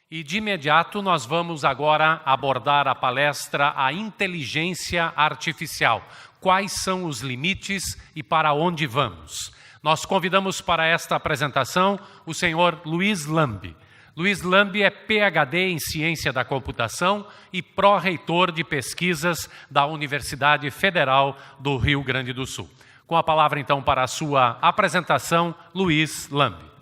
E de imediato nós vamos agora abordar a palestra A Inteligência Artificial. Quais são os limites e para onde vamos? Nós convidamos para esta apresentação o senhor Luiz Lambi. Luiz Lambi é PhD em Ciência da Computação e pró-reitor de pesquisas da Universidade Federal do Rio Grande do Sul. Com a palavra, então, para a sua apresentação, Luiz Lambi.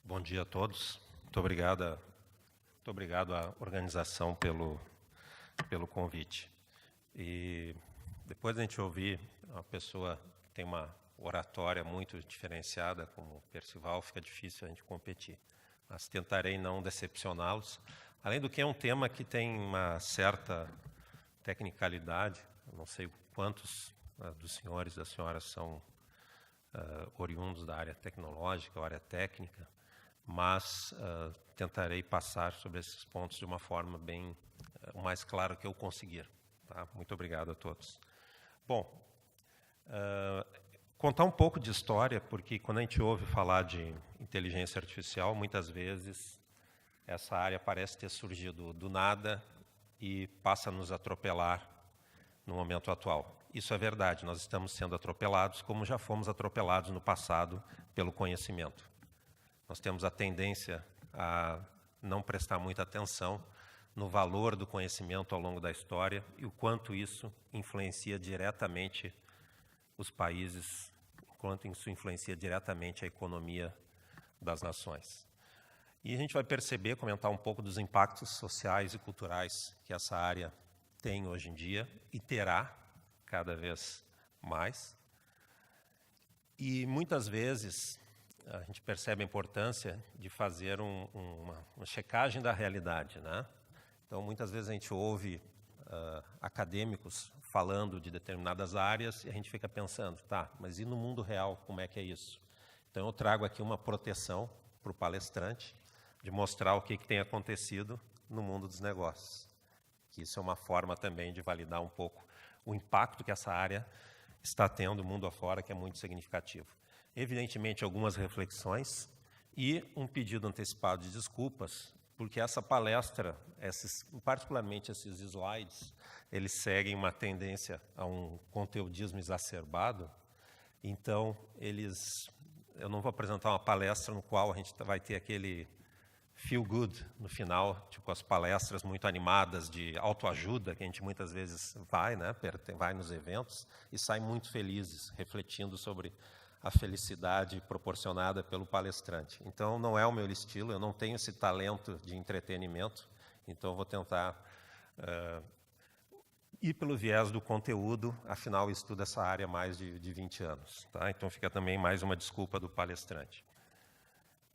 Bom dia a todos. Muito obrigado à organização pelo convite. E depois de a gente ouvir uma pessoa que tem uma oratória muito diferenciada, como Percival, fica difícil a gente competir. Mas tentarei não decepcioná-los. Além do que é um tema que tem uma certa tecnicalidade, eu não sei quantos dos senhores e das senhoras são oriundos da área tecnológica, ou área técnica, mas tentarei passar sobre esses pontos de uma forma bem o mais clara que eu conseguir. Tá? Muito obrigado a todos. Bom, contar um pouco de história, porque quando a gente ouve falar de inteligência artificial, muitas vezes essa área parece ter surgido do nada e passa a nos atropelar no momento atual. Isso é verdade, nós estamos sendo atropelados, como já fomos atropelados no passado pelo conhecimento. Nós temos a tendência a não prestar muita atenção no valor do conhecimento ao longo da história e o quanto isso influencia diretamente os países, o quanto isso influencia diretamente a economia das nações. E a gente vai perceber, comentar um pouco dos impactos sociais e culturais que essa área tem hoje em dia e terá cada vez mais. E muitas vezes a gente percebe a importância de fazer uma checagem da realidade, né? Então, muitas vezes a gente ouve acadêmicos falando de determinadas áreas e a gente fica pensando, tá, mas e no mundo real, como é que é isso? Então, eu trago aqui uma proteção para o palestrante de mostrar o que tem acontecido no mundo dos negócios. Que isso é uma forma também de validar um pouco o impacto que essa área está tendo mundo afora, que é muito significativo. Evidentemente, algumas reflexões e um pedido antecipado de desculpas, porque essa palestra, particularmente esses slides, eles seguem uma tendência a um conteudismo exacerbado. Então, eu não vou apresentar uma palestra no qual a gente vai ter aquele feel good no final, tipo as palestras muito animadas de autoajuda, que a gente muitas vezes vai nos eventos e sai muito felizes, refletindo sobre a felicidade proporcionada pelo palestrante. Então, não é o meu estilo, eu não tenho esse talento de entretenimento, então eu vou tentar ir pelo viés do conteúdo, afinal eu estudo essa área há mais de 20 anos. Tá? Então, fica também mais uma desculpa do palestrante.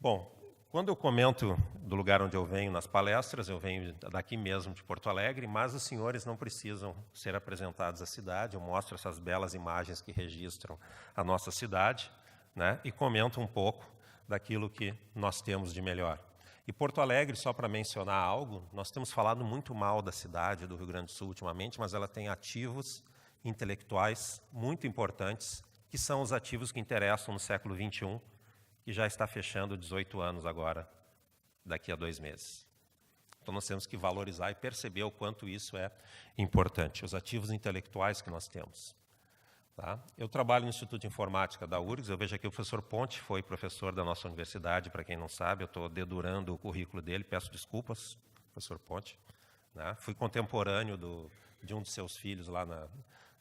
Bom, quando eu comento do lugar onde eu venho nas palestras, eu venho daqui mesmo, de Porto Alegre, mas os senhores não precisam ser apresentados à cidade. Eu mostro essas belas imagens que registram a nossa cidade, né, e comento um pouco daquilo que nós temos de melhor. E Porto Alegre, só para mencionar algo, nós temos falado muito mal da cidade do Rio Grande do Sul ultimamente, mas ela tem ativos intelectuais muito importantes, que são os ativos que interessam no século XXI, que já está fechando 18 anos agora, daqui a 2 meses. Então, nós temos que valorizar e perceber o quanto isso é importante, os ativos intelectuais que nós temos. Tá? Eu trabalho no Instituto de Informática da URGS, eu vejo aqui o professor Ponte, foi professor da nossa universidade, para quem não sabe, eu estou dedurando o currículo dele, peço desculpas, professor Ponte. Né? Fui contemporâneo de um dos seus filhos lá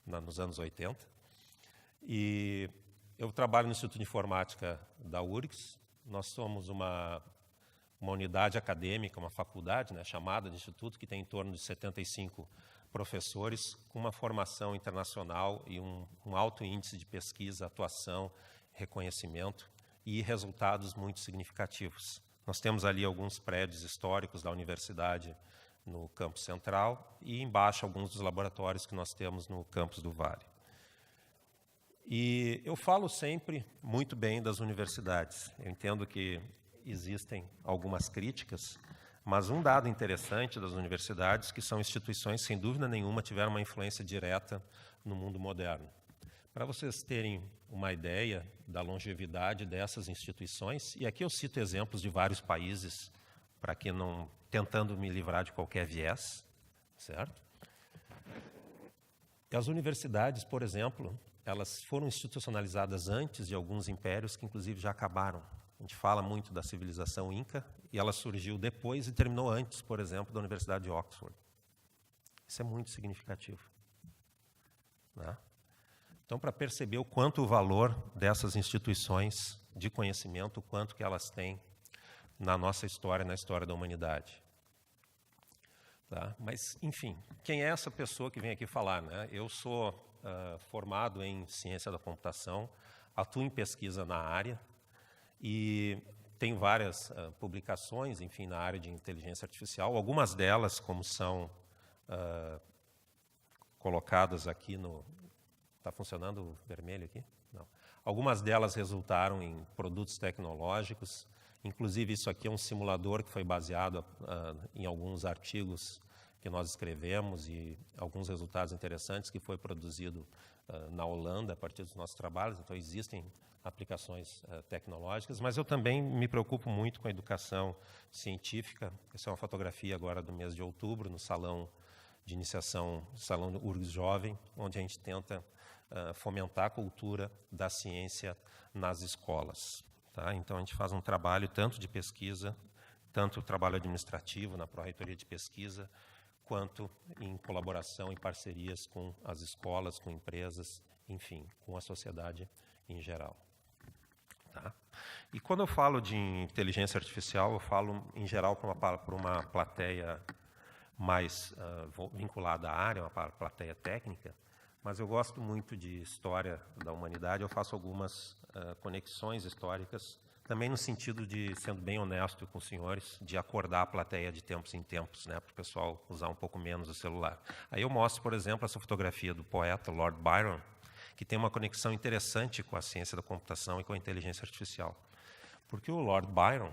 nos anos 80. E eu trabalho no Instituto de Informática da URGS. Nós somos uma unidade acadêmica, uma faculdade, né, chamada de Instituto, que tem em torno de 75 professores, com uma formação internacional e um alto índice de pesquisa, atuação, reconhecimento e resultados muito significativos. Nós temos ali alguns prédios históricos da universidade no campus central e embaixo alguns dos laboratórios que nós temos no campus do Vale. E eu falo sempre muito bem das universidades. Eu entendo que existem algumas críticas, mas um dado interessante das universidades, que são instituições, sem dúvida nenhuma, tiveram uma influência direta no mundo moderno. Para vocês terem uma ideia da longevidade dessas instituições, e aqui eu cito exemplos de vários países, para que não tentando me livrar de qualquer viés, certo? E as universidades, por exemplo, elas foram institucionalizadas antes de alguns impérios que, inclusive, já acabaram. A gente fala muito da civilização Inca, e ela surgiu depois e terminou antes, por exemplo, da Universidade de Oxford. Isso é muito significativo, né? Então, para perceber o quanto o valor dessas instituições de conhecimento, o quanto que elas têm na nossa história, na história da humanidade. Tá? Mas, enfim, quem é essa pessoa que vem aqui falar, né? Eu sou formado em ciência da computação, atuo em pesquisa na área e tenho várias publicações, enfim, na área de inteligência artificial. Algumas delas, como são colocadas aqui no... Está funcionando o vermelho aqui? Não. Algumas delas resultaram em produtos tecnológicos. Inclusive, isso aqui é um simulador que foi baseado em alguns artigos que nós escrevemos e alguns resultados interessantes que foi produzido na Holanda a partir dos nossos trabalhos. Então, existem aplicações tecnológicas, mas eu também me preocupo muito com a educação científica. Essa é uma fotografia agora do mês de outubro, no salão de iniciação, salão URGS Jovem, onde a gente tenta fomentar a cultura da ciência nas escolas. Tá? Então, a gente faz um trabalho tanto de pesquisa, tanto trabalho administrativo na Pró-Reitoria de Pesquisa, quanto em colaboração e parcerias com as escolas, com empresas, enfim, com a sociedade em geral. Tá? E quando eu falo de inteligência artificial, eu falo em geral para uma plateia mais vinculada à área, uma plateia técnica, mas eu gosto muito de história da humanidade, eu faço algumas conexões históricas, também no sentido de, sendo bem honesto com os senhores, de acordar a plateia de tempos em tempos, né, para o pessoal usar um pouco menos o celular. Aí eu mostro, por exemplo, essa fotografia do poeta Lord Byron, que tem uma conexão interessante com a ciência da computação e com a inteligência artificial. Porque o Lord Byron,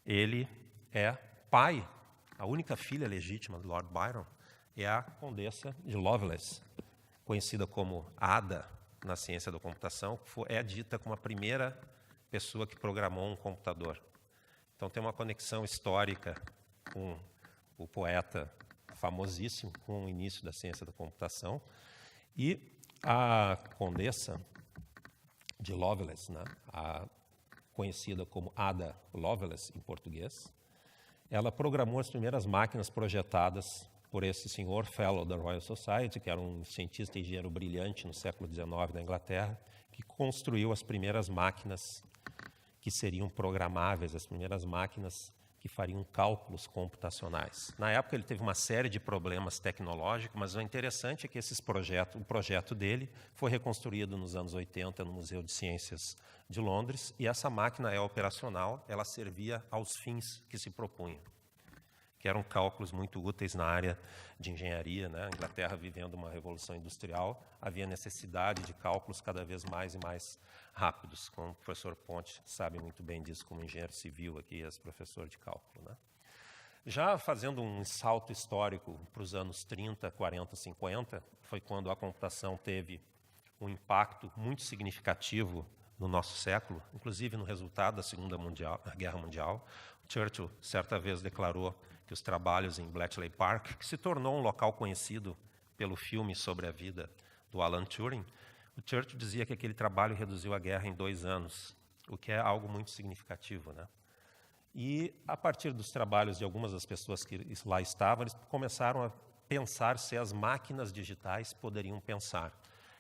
ele é pai, a única filha legítima do Lord Byron é a Condessa de Lovelace, conhecida como Ada na ciência da computação, é dita como a primeira pessoa que programou um computador. Então, tem uma conexão histórica com o poeta famosíssimo, com o início da ciência da computação. E a Condessa de Lovelace, né, conhecida como Ada Lovelace, em português, ela programou as primeiras máquinas projetadas por esse senhor, Fellow da Royal Society, que era um cientista e engenheiro brilhante no século XIX na Inglaterra, que construiu as primeiras máquinas que seriam programáveis, as primeiras máquinas que fariam cálculos computacionais. Na época, ele teve uma série de problemas tecnológicos, mas o interessante é que o projeto dele foi reconstruído nos anos 80 no Museu de Ciências de Londres, e essa máquina é operacional, ela servia aos fins que se propunha, que eram cálculos muito úteis na área de engenharia, né? A Inglaterra vivendo uma revolução industrial, havia necessidade de cálculos cada vez mais e mais rápidos, como o professor Ponte sabe muito bem disso como engenheiro civil aqui, as professor de cálculo, né? Já fazendo um salto histórico para os anos 30, 40, 50, foi quando a computação teve um impacto muito significativo no nosso século, inclusive no resultado da Segunda Guerra Mundial. Churchill, certa vez, declarou que os trabalhos em Bletchley Park, que se tornou um local conhecido pelo filme sobre a vida do Alan Turing, o Churchill dizia que aquele trabalho reduziu a guerra em 2 anos, o que é algo muito significativo, né? E, a partir dos trabalhos de algumas das pessoas que lá estavam, eles começaram a pensar se as máquinas digitais poderiam pensar.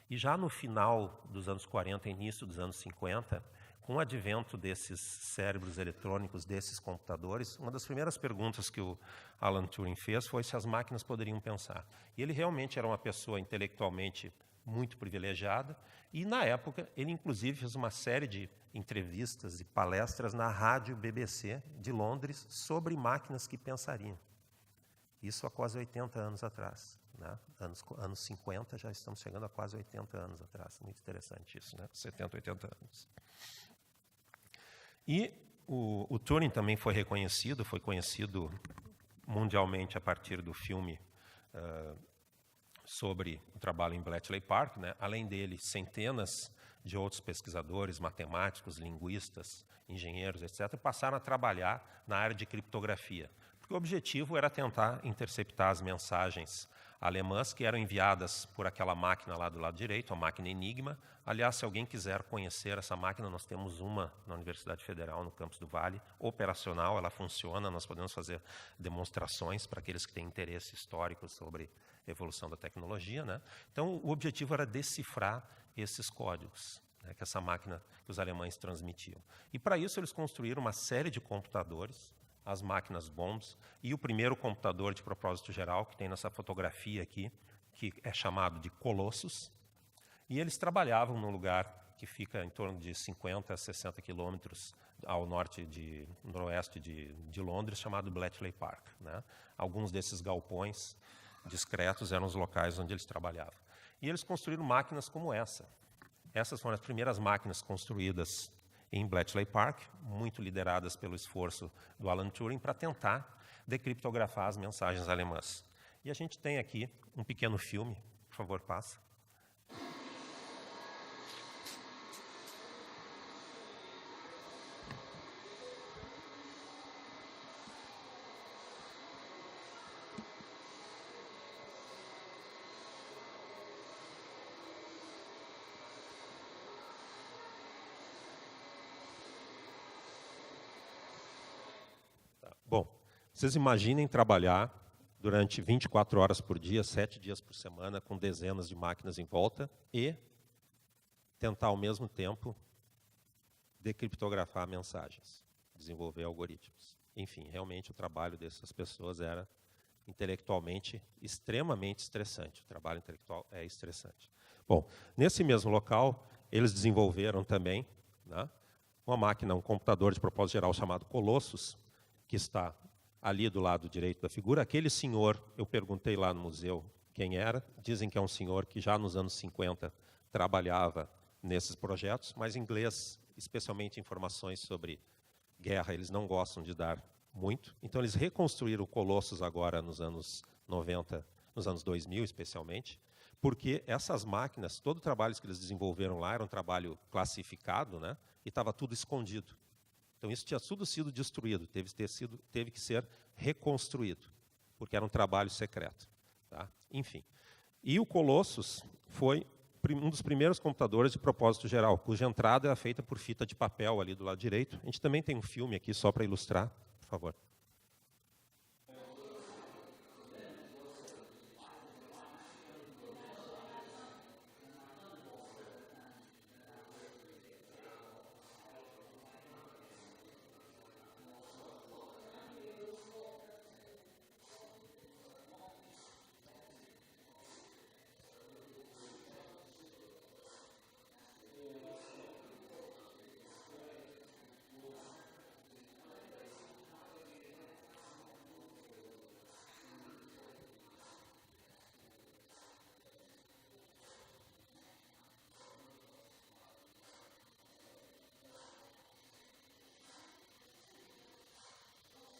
E já no final dos anos 40 e início dos anos 50, com o advento desses cérebros eletrônicos, desses computadores, uma das primeiras perguntas que o Alan Turing fez foi se as máquinas poderiam pensar. E ele realmente era uma pessoa intelectualmente muito privilegiada, e na época ele inclusive fez uma série de entrevistas e palestras na rádio BBC de Londres sobre máquinas que pensariam. Isso há quase 80 anos atrás, né? Anos 50, já estamos chegando a quase 80 anos atrás. Muito interessante isso, né? 70, 80 anos. E o Turing também foi conhecido mundialmente a partir do filme sobre o trabalho em Bletchley Park, né? Além dele, centenas de outros pesquisadores, matemáticos, linguistas, engenheiros, etc., passaram a trabalhar na área de criptografia, porque o objetivo era tentar interceptar as mensagens alemãs que eram enviadas por aquela máquina lá do lado direito, a máquina Enigma. Aliás, se alguém quiser conhecer essa máquina, nós temos uma na Universidade Federal, no Campus do Vale, operacional, ela funciona, nós podemos fazer demonstrações para aqueles que têm interesse histórico sobre a evolução da tecnologia, né? Então, o objetivo era decifrar esses códigos, né, que essa máquina que os alemães transmitiam. E, para isso, eles construíram uma série de computadores, as máquinas BOMs, e o primeiro computador de propósito geral, que tem nessa fotografia aqui, que é chamado de Colossus. E eles trabalhavam num lugar que fica em torno de 50 a 60 quilômetros ao noroeste de Londres, chamado Bletchley Park, né? Alguns desses galpões discretos eram os locais onde eles trabalhavam. E eles construíram máquinas como essa. Essas foram as primeiras máquinas construídas em Bletchley Park, muito lideradas pelo esforço do Alan Turing para tentar decriptografar as mensagens alemãs. E a gente tem aqui um pequeno filme, por favor, passa. Bom, vocês imaginem trabalhar durante 24 horas por dia, 7 dias por semana, com dezenas de máquinas em volta e tentar, ao mesmo tempo, decriptografar mensagens, desenvolver algoritmos. Enfim, realmente o trabalho dessas pessoas era intelectualmente extremamente estressante. O trabalho intelectual é estressante. Bom, nesse mesmo local, eles desenvolveram também, né, uma máquina, um computador de propósito geral chamado Colossus, que está ali do lado direito da figura. Aquele senhor, eu perguntei lá no museu quem era, dizem que é um senhor que já nos anos 50 trabalhava nesses projetos, mas inglês, especialmente informações sobre guerra, eles não gostam de dar muito. Então, eles reconstruíram o Colossus agora nos anos 90, nos anos 2000 especialmente, porque essas máquinas, todo o trabalho que eles desenvolveram lá era um trabalho classificado, né, e estava tudo escondido. Então, isso tinha tudo sido destruído, teve que ser reconstruído, porque era um trabalho secreto. Tá? Enfim. E o Colossus foi um dos primeiros computadores de propósito geral, cuja entrada é feita por fita de papel ali do lado direito. A gente também tem um filme aqui só para ilustrar, por favor.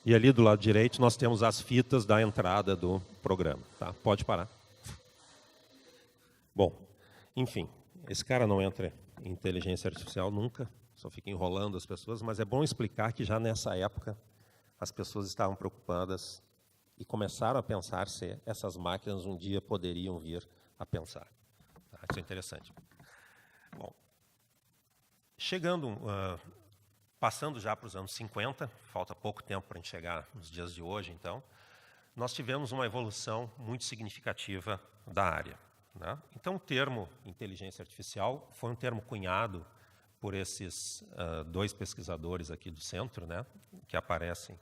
E ali do lado direito nós temos as fitas da entrada do programa. Tá? Pode parar. Bom, enfim, esse cara não entra em inteligência artificial nunca, só fica enrolando as pessoas, mas é bom explicar que já nessa época as pessoas estavam preocupadas e começaram a pensar se essas máquinas um dia poderiam vir a pensar. Tá? Isso é interessante. Bom, passando já para os anos 50, falta pouco tempo para a gente chegar nos dias de hoje, então, nós tivemos uma evolução muito significativa da área. Né? Então, o termo inteligência artificial foi um termo cunhado por esses dois pesquisadores aqui do centro, né, que aparecem.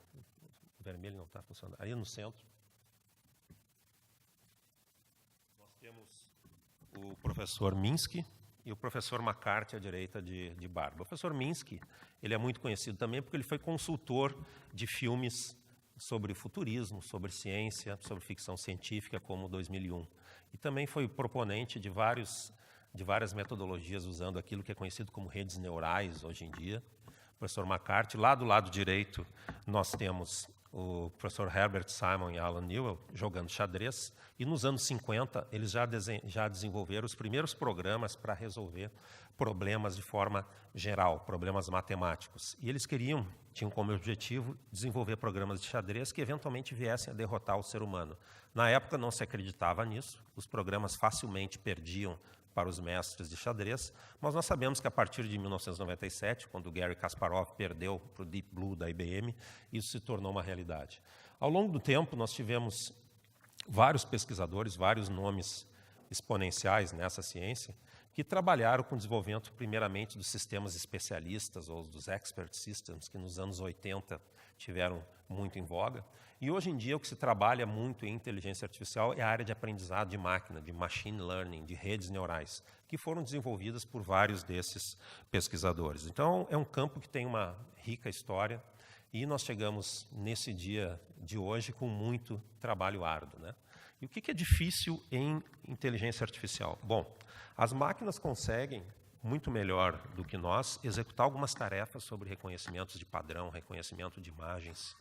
O vermelho não está funcionando. Aí no centro, nós temos o professor Minsky e o professor McCarthy à direita de Bárbara. O professor Minsky, ele é muito conhecido também porque ele foi consultor de filmes sobre futurismo, sobre ciência, sobre ficção científica, como 2001. E também foi proponente de várias metodologias usando aquilo que é conhecido como redes neurais hoje em dia. O professor McCarthy. Lá do lado direito, nós temos o professor Herbert Simon e Alan Newell, jogando xadrez, e nos anos 50 eles já desenvolveram os primeiros programas para resolver problemas de forma geral, problemas matemáticos. E eles tinham como objetivo desenvolver programas de xadrez que eventualmente viessem a derrotar o ser humano. Na época não se acreditava nisso, os programas facilmente perdiam para os mestres de xadrez, mas nós sabemos que a partir de 1997, quando o Garry Kasparov perdeu para o Deep Blue da IBM, isso se tornou uma realidade. Ao longo do tempo, nós tivemos vários pesquisadores, vários nomes exponenciais nessa ciência, que trabalharam com o desenvolvimento, primeiramente, dos sistemas especialistas, ou dos expert systems, que nos anos 80 tiveram muito em voga. E hoje em dia o que se trabalha muito em inteligência artificial é a área de aprendizado de máquina, de machine learning, de redes neurais, que foram desenvolvidas por vários desses pesquisadores. Então, é um campo que tem uma rica história e nós chegamos nesse dia de hoje com muito trabalho árduo, né? E o que é difícil em inteligência artificial? Bom, as máquinas conseguem, muito melhor do que nós, executar algumas tarefas sobre reconhecimentos de padrão, reconhecimento de imagens,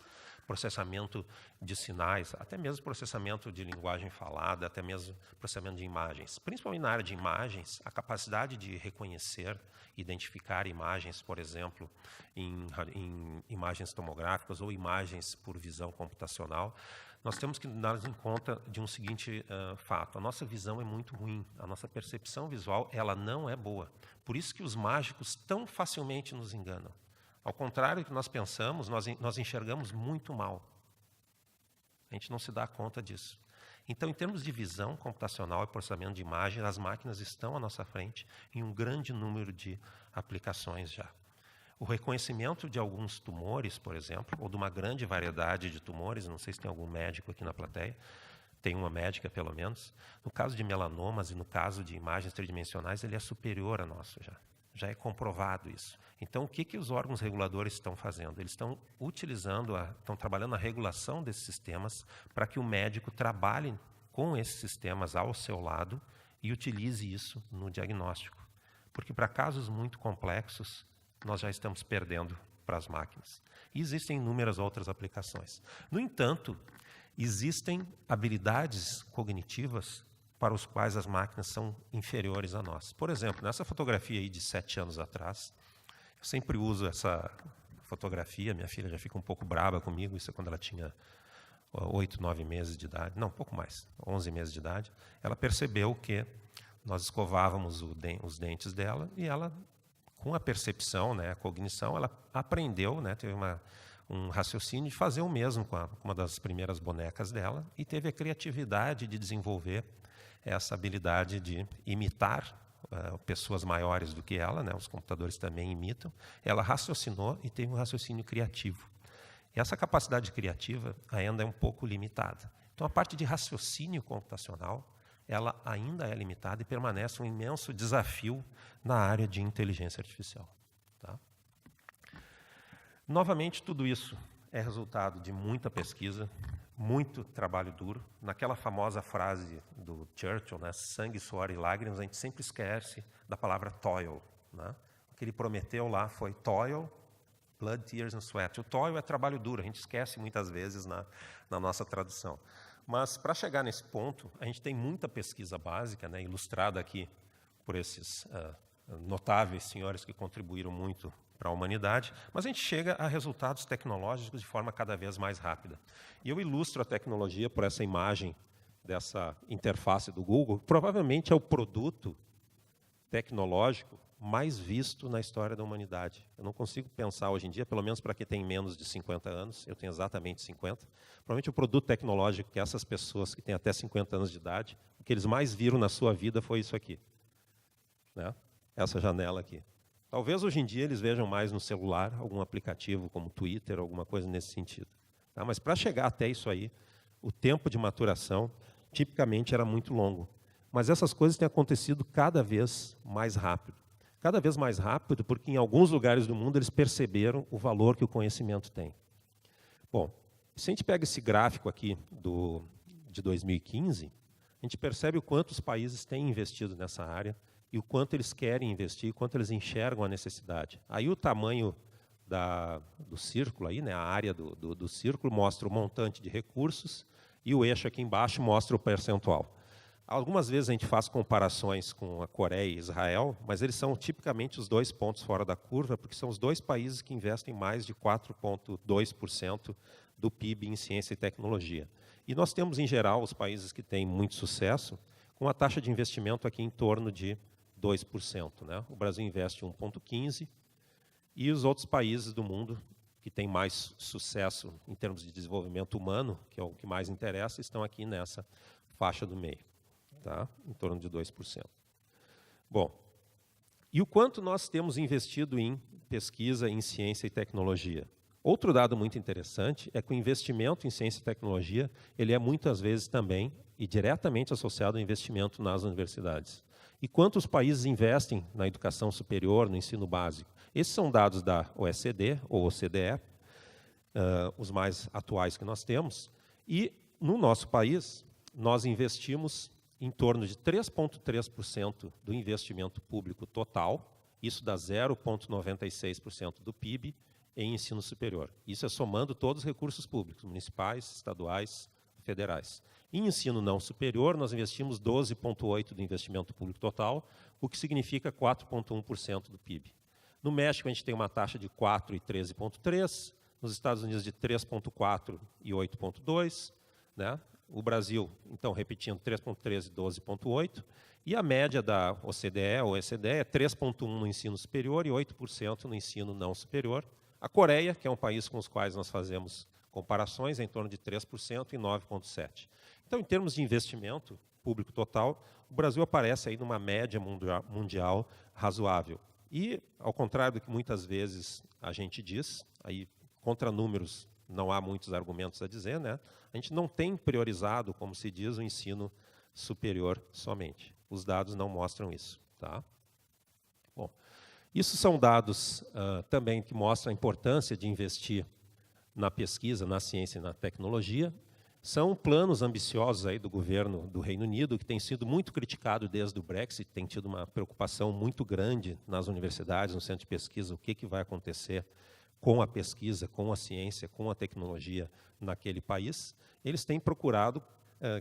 processamento de sinais, até mesmo processamento de linguagem falada, até mesmo processamento de imagens. Principalmente na área de imagens, a capacidade de reconhecer, identificar imagens, por exemplo, em imagens tomográficas ou imagens por visão computacional, nós temos que dar em conta de um seguinte fato. A nossa visão é muito ruim, a nossa percepção visual ela não é boa. Por isso que os mágicos tão facilmente nos enganam. Ao contrário do que nós pensamos, nós enxergamos muito mal. A gente não se dá conta disso. Então, em termos de visão computacional e processamento de imagem, as máquinas estão à nossa frente em um grande número de aplicações já. O reconhecimento de alguns tumores, por exemplo, ou de uma grande variedade de tumores, não sei se tem algum médico aqui na plateia, tem uma médica pelo menos, no caso de melanomas e no caso de imagens tridimensionais, ele é superior a nosso já. Já é comprovado isso. Então, o que os órgãos reguladores estão fazendo? Eles estão estão trabalhando a regulação desses sistemas para que o médico trabalhe com esses sistemas ao seu lado e utilize isso no diagnóstico. Porque para casos muito complexos, nós já estamos perdendo para as máquinas. E existem inúmeras outras aplicações. No entanto, existem habilidades cognitivas para os quais as máquinas são inferiores a nós. Por exemplo, nessa fotografia aí de 7 anos atrás, eu sempre uso essa fotografia, minha filha já fica um pouco brava comigo, isso é quando ela tinha 8, 9 meses de idade, não, um pouco mais, 11 meses de idade, ela percebeu que nós escovávamos os dentes dela e ela, com a percepção, né, a cognição, ela aprendeu, né, teve um raciocínio de fazer o mesmo com uma das primeiras bonecas dela e teve a criatividade de desenvolver essa habilidade de imitar pessoas maiores do que ela, né, os computadores também imitam. Ela raciocinou e teve um raciocínio criativo. E essa capacidade criativa ainda é um pouco limitada. Então, a parte de raciocínio computacional, ela ainda é limitada e permanece um imenso desafio na área de inteligência artificial. Tá? Novamente, tudo isso é resultado de muita pesquisa, muito trabalho duro. Naquela famosa frase do Churchill, né, sangue, suor e lágrimas, a gente sempre esquece da palavra toil. Né? O que ele prometeu lá foi toil, blood, tears and sweat. O toil é trabalho duro, a gente esquece muitas vezes na nossa tradução. Mas, para chegar nesse ponto, a gente tem muita pesquisa básica, né, ilustrada aqui por esses notáveis senhores que contribuíram muito para a humanidade, mas a gente chega a resultados tecnológicos de forma cada vez mais rápida. E eu ilustro a tecnologia por essa imagem dessa interface do Google. Provavelmente é o produto tecnológico mais visto na história da humanidade. Eu não consigo pensar hoje em dia, pelo menos para quem tem menos de 50 anos, eu tenho exatamente 50, provavelmente o produto tecnológico que essas pessoas que têm até 50 anos de idade, o que eles mais viram na sua vida foi isso aqui. Né? Essa janela aqui. Talvez hoje em dia eles vejam mais no celular, algum aplicativo como Twitter, alguma coisa nesse sentido. Tá? Mas para chegar até isso aí, o tempo de maturação tipicamente era muito longo. Mas essas coisas têm acontecido cada vez mais rápido. Cada vez mais rápido porque em alguns lugares do mundo eles perceberam o valor que o conhecimento tem. Bom, se a gente pega esse gráfico aqui de 2015, a gente percebe o quanto os países têm investido nessa área, e o quanto eles querem investir, o quanto eles enxergam a necessidade. Aí o tamanho do círculo, aí, né, a área do círculo, mostra o montante de recursos, e o eixo aqui embaixo mostra o percentual. Algumas vezes a gente faz comparações com a Coreia e Israel, mas eles são tipicamente os 2 pontos fora da curva, porque são os 2 países que investem mais de 4,2% do PIB em ciência e tecnologia. E nós temos, em geral, os países que têm muito sucesso, com a taxa de investimento aqui em torno de 2%. Né? O Brasil investe 1,15%, e os outros países do mundo que têm mais sucesso em termos de desenvolvimento humano, que é o que mais interessa, estão aqui nessa faixa do meio, tá? Em torno de 2%. Bom, e o quanto nós temos investido em pesquisa, em ciência e tecnologia? Outro dado muito interessante é que o investimento em ciência e tecnologia ele é muitas vezes também e diretamente associado ao investimento nas universidades. E quantos países investem na educação superior, no ensino básico? Esses são dados da OECD, ou OCDE, os mais atuais que nós temos. E, no nosso país, nós investimos em torno de 3,3% do investimento público total, isso dá 0,96% do PIB, em ensino superior. Isso é somando todos os recursos públicos, municipais, estaduais, federais. Em ensino não superior, nós investimos 12,8% do investimento público total, o que significa 4,1% do PIB. No México, a gente tem uma taxa de 4% e 13,3%, nos Estados Unidos de 3,4% e 8,2%, né? O Brasil, então, repetindo, 3,13% e 12,8%, e a média da OCDE, ou OECD, é 3,1% no ensino superior e 8% no ensino não superior. A Coreia, que é um país com os quais nós fazemos comparações, é em torno de 3% e 9,7%. Então, em termos de investimento público total, o Brasil aparece aí numa média mundial razoável. E, ao contrário do que muitas vezes a gente diz, aí contra números não há muitos argumentos a dizer, né? A gente não tem priorizado, como se diz, o ensino superior somente. Os dados não mostram isso. Tá? Bom, isso são dados também que mostram a importância de investir na pesquisa, na ciência e na tecnologia. São planos ambiciosos aí do governo do Reino Unido, que tem sido muito criticado desde o Brexit, tem tido uma preocupação muito grande nas universidades, no centro de pesquisa, o que vai acontecer com a pesquisa, com a ciência, com a tecnologia naquele país. Eles têm procurado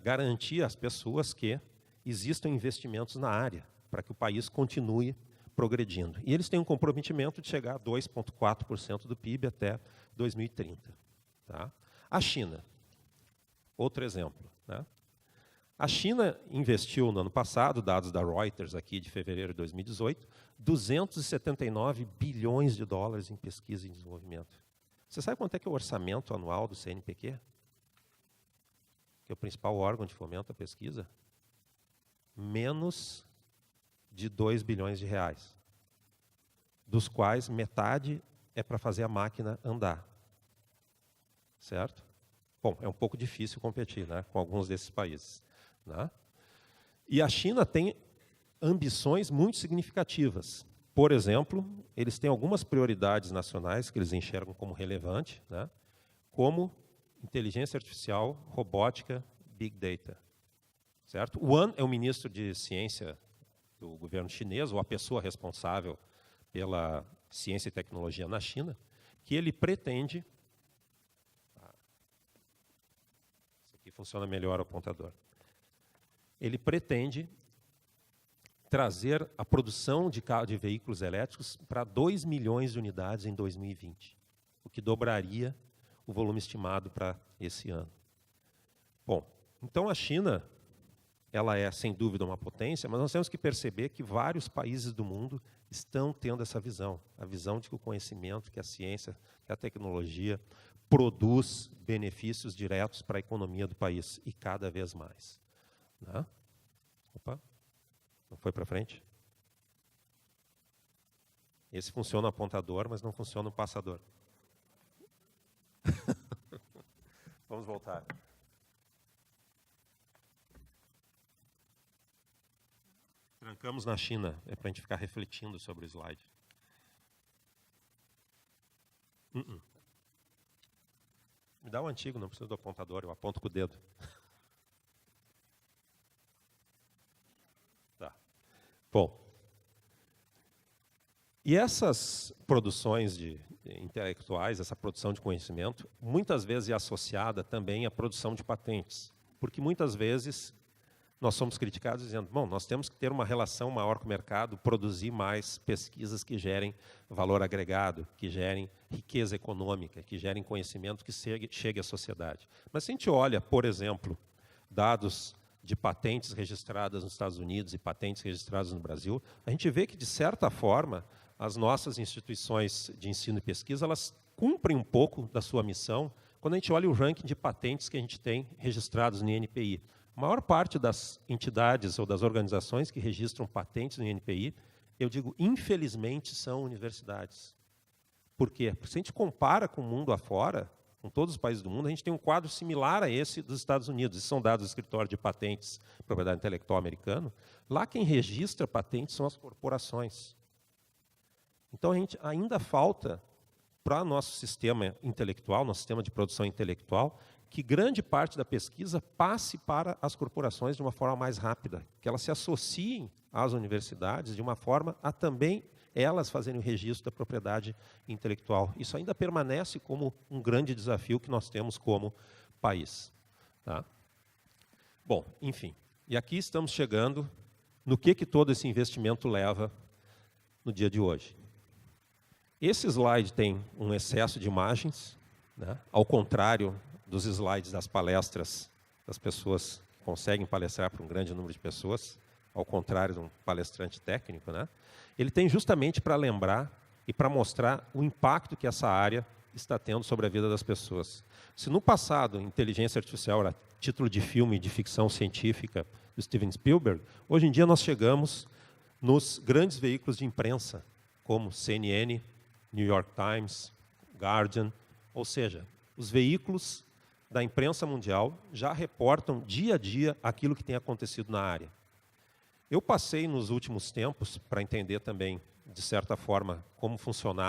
garantir às pessoas que existam investimentos na área, para que o país continue progredindo. E eles têm um comprometimento de chegar a 2,4% do PIB até 2030. Tá? A China, outro exemplo. Né? A China investiu no ano passado, dados da Reuters aqui de fevereiro de 2018, 279 bilhões de dólares em pesquisa e desenvolvimento. Você sabe quanto é que é o orçamento anual do CNPq? Que é o principal órgão de fomento à pesquisa? Menos de 2 bilhões de reais, dos quais metade é para fazer a máquina andar. Certo? Bom, é um pouco difícil competir, né, com alguns desses países. Né? E a China tem ambições muito significativas. Por exemplo, eles têm algumas prioridades nacionais que eles enxergam como relevante, né, como inteligência artificial, robótica, big data. Certo? O Wang é o ministro de ciência do governo chinês, ou a pessoa responsável pela ciência e tecnologia na China, que ele pretende... Isso aqui funciona melhor o apontador. Ele pretende trazer a produção de veículos elétricos para 2 milhões de unidades em 2020, o que dobraria o volume estimado para esse ano. Bom, então a China, ela é, sem dúvida, uma potência, mas nós temos que perceber que vários países do mundo estão tendo essa visão, a visão de que o conhecimento, que a ciência, que a tecnologia produz benefícios diretos para a economia do país, e cada vez mais. Né? Opa, não foi para frente? Esse funciona o apontador, mas não funciona o passador. Vamos voltar. Trancamos na China, é para a gente ficar refletindo sobre o slide. Me dá o antigo, não precisa do apontador, eu aponto com o dedo. Tá. Bom, e essas produções de intelectuais, essa produção de conhecimento, muitas vezes é associada também à produção de patentes. Porque muitas vezes nós somos criticados dizendo, bom, nós temos que ter uma relação maior com o mercado, produzir mais pesquisas que gerem valor agregado, que gerem riqueza econômica, que gerem conhecimento que chegue à sociedade. Mas se a gente olha, por exemplo, dados de patentes registradas nos Estados Unidos e patentes registradas no Brasil, a gente vê que, de certa forma, as nossas instituições de ensino e pesquisa, elas cumprem um pouco da sua missão quando a gente olha o ranking de patentes que a gente tem registrados no INPI. A maior parte das entidades ou das organizações que registram patentes no INPI, eu digo, infelizmente, são universidades. Por quê? Porque se a gente compara com o mundo afora, com todos os países do mundo, a gente tem um quadro similar a esse dos Estados Unidos. Esses são dados do Escritório de Patentes e Propriedade Intelectual americano. Lá quem registra patentes são as corporações. Então, a gente ainda falta, para nosso sistema intelectual, nosso sistema de produção intelectual, que grande parte da pesquisa passe para as corporações de uma forma mais rápida, que elas se associem às universidades de uma forma a também elas fazerem o registro da propriedade intelectual. Isso ainda permanece como um grande desafio que nós temos como país. Tá? Bom, enfim, e aqui estamos chegando no que todo esse investimento leva no dia de hoje. Esse slide tem um excesso de imagens, né? Ao contrário dos slides das palestras das pessoas que conseguem palestrar para um grande número de pessoas, ao contrário de um palestrante técnico, né? Ele tem justamente para lembrar e para mostrar o impacto que essa área está tendo sobre a vida das pessoas. Se no passado inteligência artificial era título de filme de ficção científica do Steven Spielberg, hoje em dia nós chegamos nos grandes veículos de imprensa, como CNN, New York Times, Guardian, ou seja, os veículos da imprensa mundial já reportam dia a dia aquilo que tem acontecido na área. Eu passei nos últimos tempos, para entender também, de certa forma, como funciona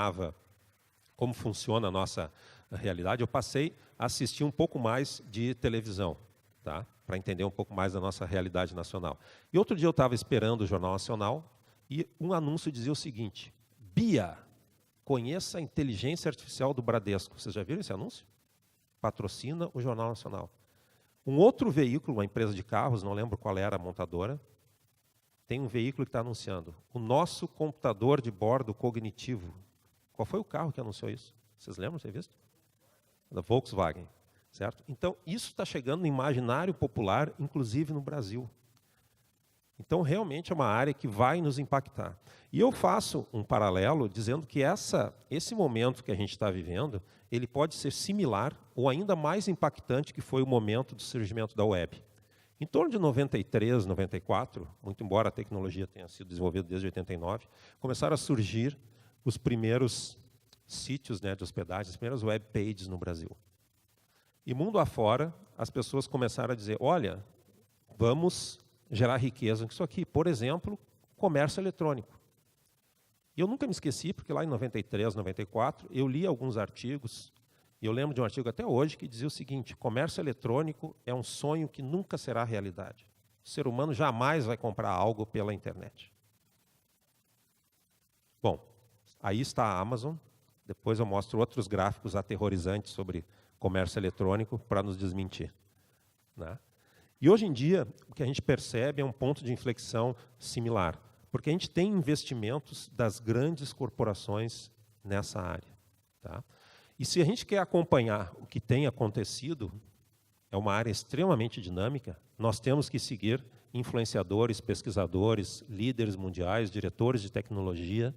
a nossa realidade, eu passei a assistir um pouco mais de televisão, tá? Para entender um pouco mais da nossa realidade nacional. E outro dia eu estava esperando o Jornal Nacional e um anúncio dizia o seguinte, Bia, conheça a inteligência artificial do Bradesco. Vocês já viram esse anúncio? Patrocina o Jornal Nacional. Um outro veículo, uma empresa de carros, não lembro qual era a montadora, tem um veículo que está anunciando o nosso computador de bordo cognitivo. Qual foi o carro que anunciou isso? Vocês lembram de ter visto? Da Volkswagen, certo? Então, isso está chegando no imaginário popular, inclusive no Brasil. Então, realmente é uma área que vai nos impactar. E eu faço um paralelo dizendo que esse momento que a gente está vivendo, ele pode ser similar ou ainda mais impactante que foi o momento do surgimento da web. Em torno de 93, 94, muito embora a tecnologia tenha sido desenvolvida desde 89, começaram a surgir os primeiros sítios, né, de hospedagem, as primeiras web pages no Brasil. E mundo afora, as pessoas começaram a dizer, olha, vamos gerar riqueza com isso aqui. Por exemplo, comércio eletrônico. E eu nunca me esqueci, porque lá em 93, 94, eu li alguns artigos, e eu lembro de um artigo até hoje que dizia o seguinte, comércio eletrônico é um sonho que nunca será realidade. O ser humano jamais vai comprar algo pela internet. Bom, aí está a Amazon, depois eu mostro outros gráficos aterrorizantes sobre comércio eletrônico para nos desmentir, né? E hoje em dia, o que a gente percebe é um ponto de inflexão similar, porque a gente tem investimentos das grandes corporações nessa área. Tá? E se a gente quer acompanhar o que tem acontecido, é uma área extremamente dinâmica, nós temos que seguir influenciadores, pesquisadores, líderes mundiais, diretores de tecnologia,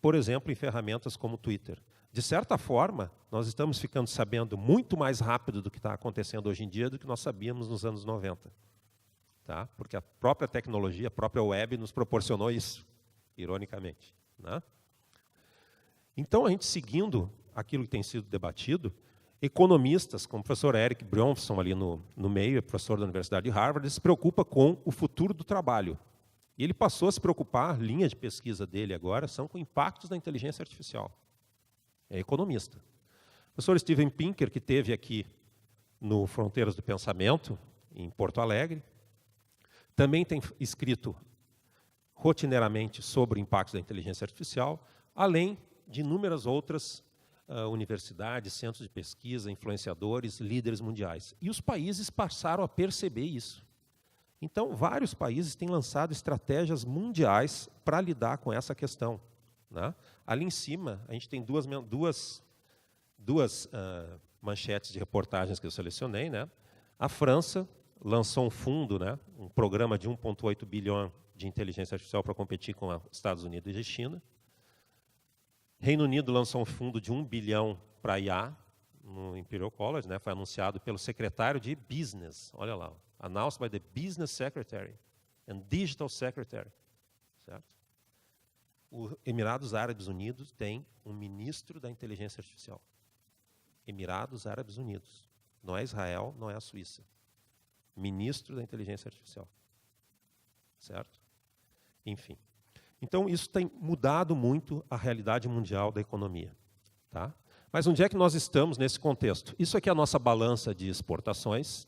por exemplo, em ferramentas como o Twitter. De certa forma, nós estamos ficando sabendo muito mais rápido do que está acontecendo hoje em dia do que nós sabíamos nos anos 90. Tá? Porque a própria tecnologia, a própria web nos proporcionou isso, ironicamente. Né? Então, a gente seguindo aquilo que tem sido debatido, economistas, como o professor Eric Bronfson, ali no meio, é professor da Universidade de Harvard, ele se preocupa com o futuro do trabalho. E ele passou a se preocupar, a linha de pesquisa dele agora, são com impactos da inteligência artificial. É economista. O professor Steven Pinker, que esteve aqui no Fronteiras do Pensamento, em Porto Alegre, também tem escrito rotineiramente sobre o impacto da inteligência artificial, além de inúmeras outras universidades, centros de pesquisa, influenciadores, líderes mundiais. E os países passaram a perceber isso. Então, vários países têm lançado estratégias mundiais para lidar com essa questão, né? Ali em cima, a gente tem duas manchetes de reportagens que eu selecionei, né? A França lançou um fundo, né? Um programa de 1,8 bilhão de inteligência artificial para competir com os Estados Unidos e a China. Reino Unido lançou um fundo de 1 bilhão para a IA, no Imperial College, né? Foi anunciado pelo secretário de Business, olha lá, announced by the Business Secretary and Digital Secretary. Certo? Os Emirados Árabes Unidos tem um ministro da inteligência artificial. Emirados Árabes Unidos. Não é Israel, não é a Suíça. Ministro da inteligência artificial. Certo? Enfim. Então, isso tem mudado muito a realidade mundial da economia. Tá? Mas onde é que nós estamos nesse contexto? Isso aqui é a nossa balança de exportações,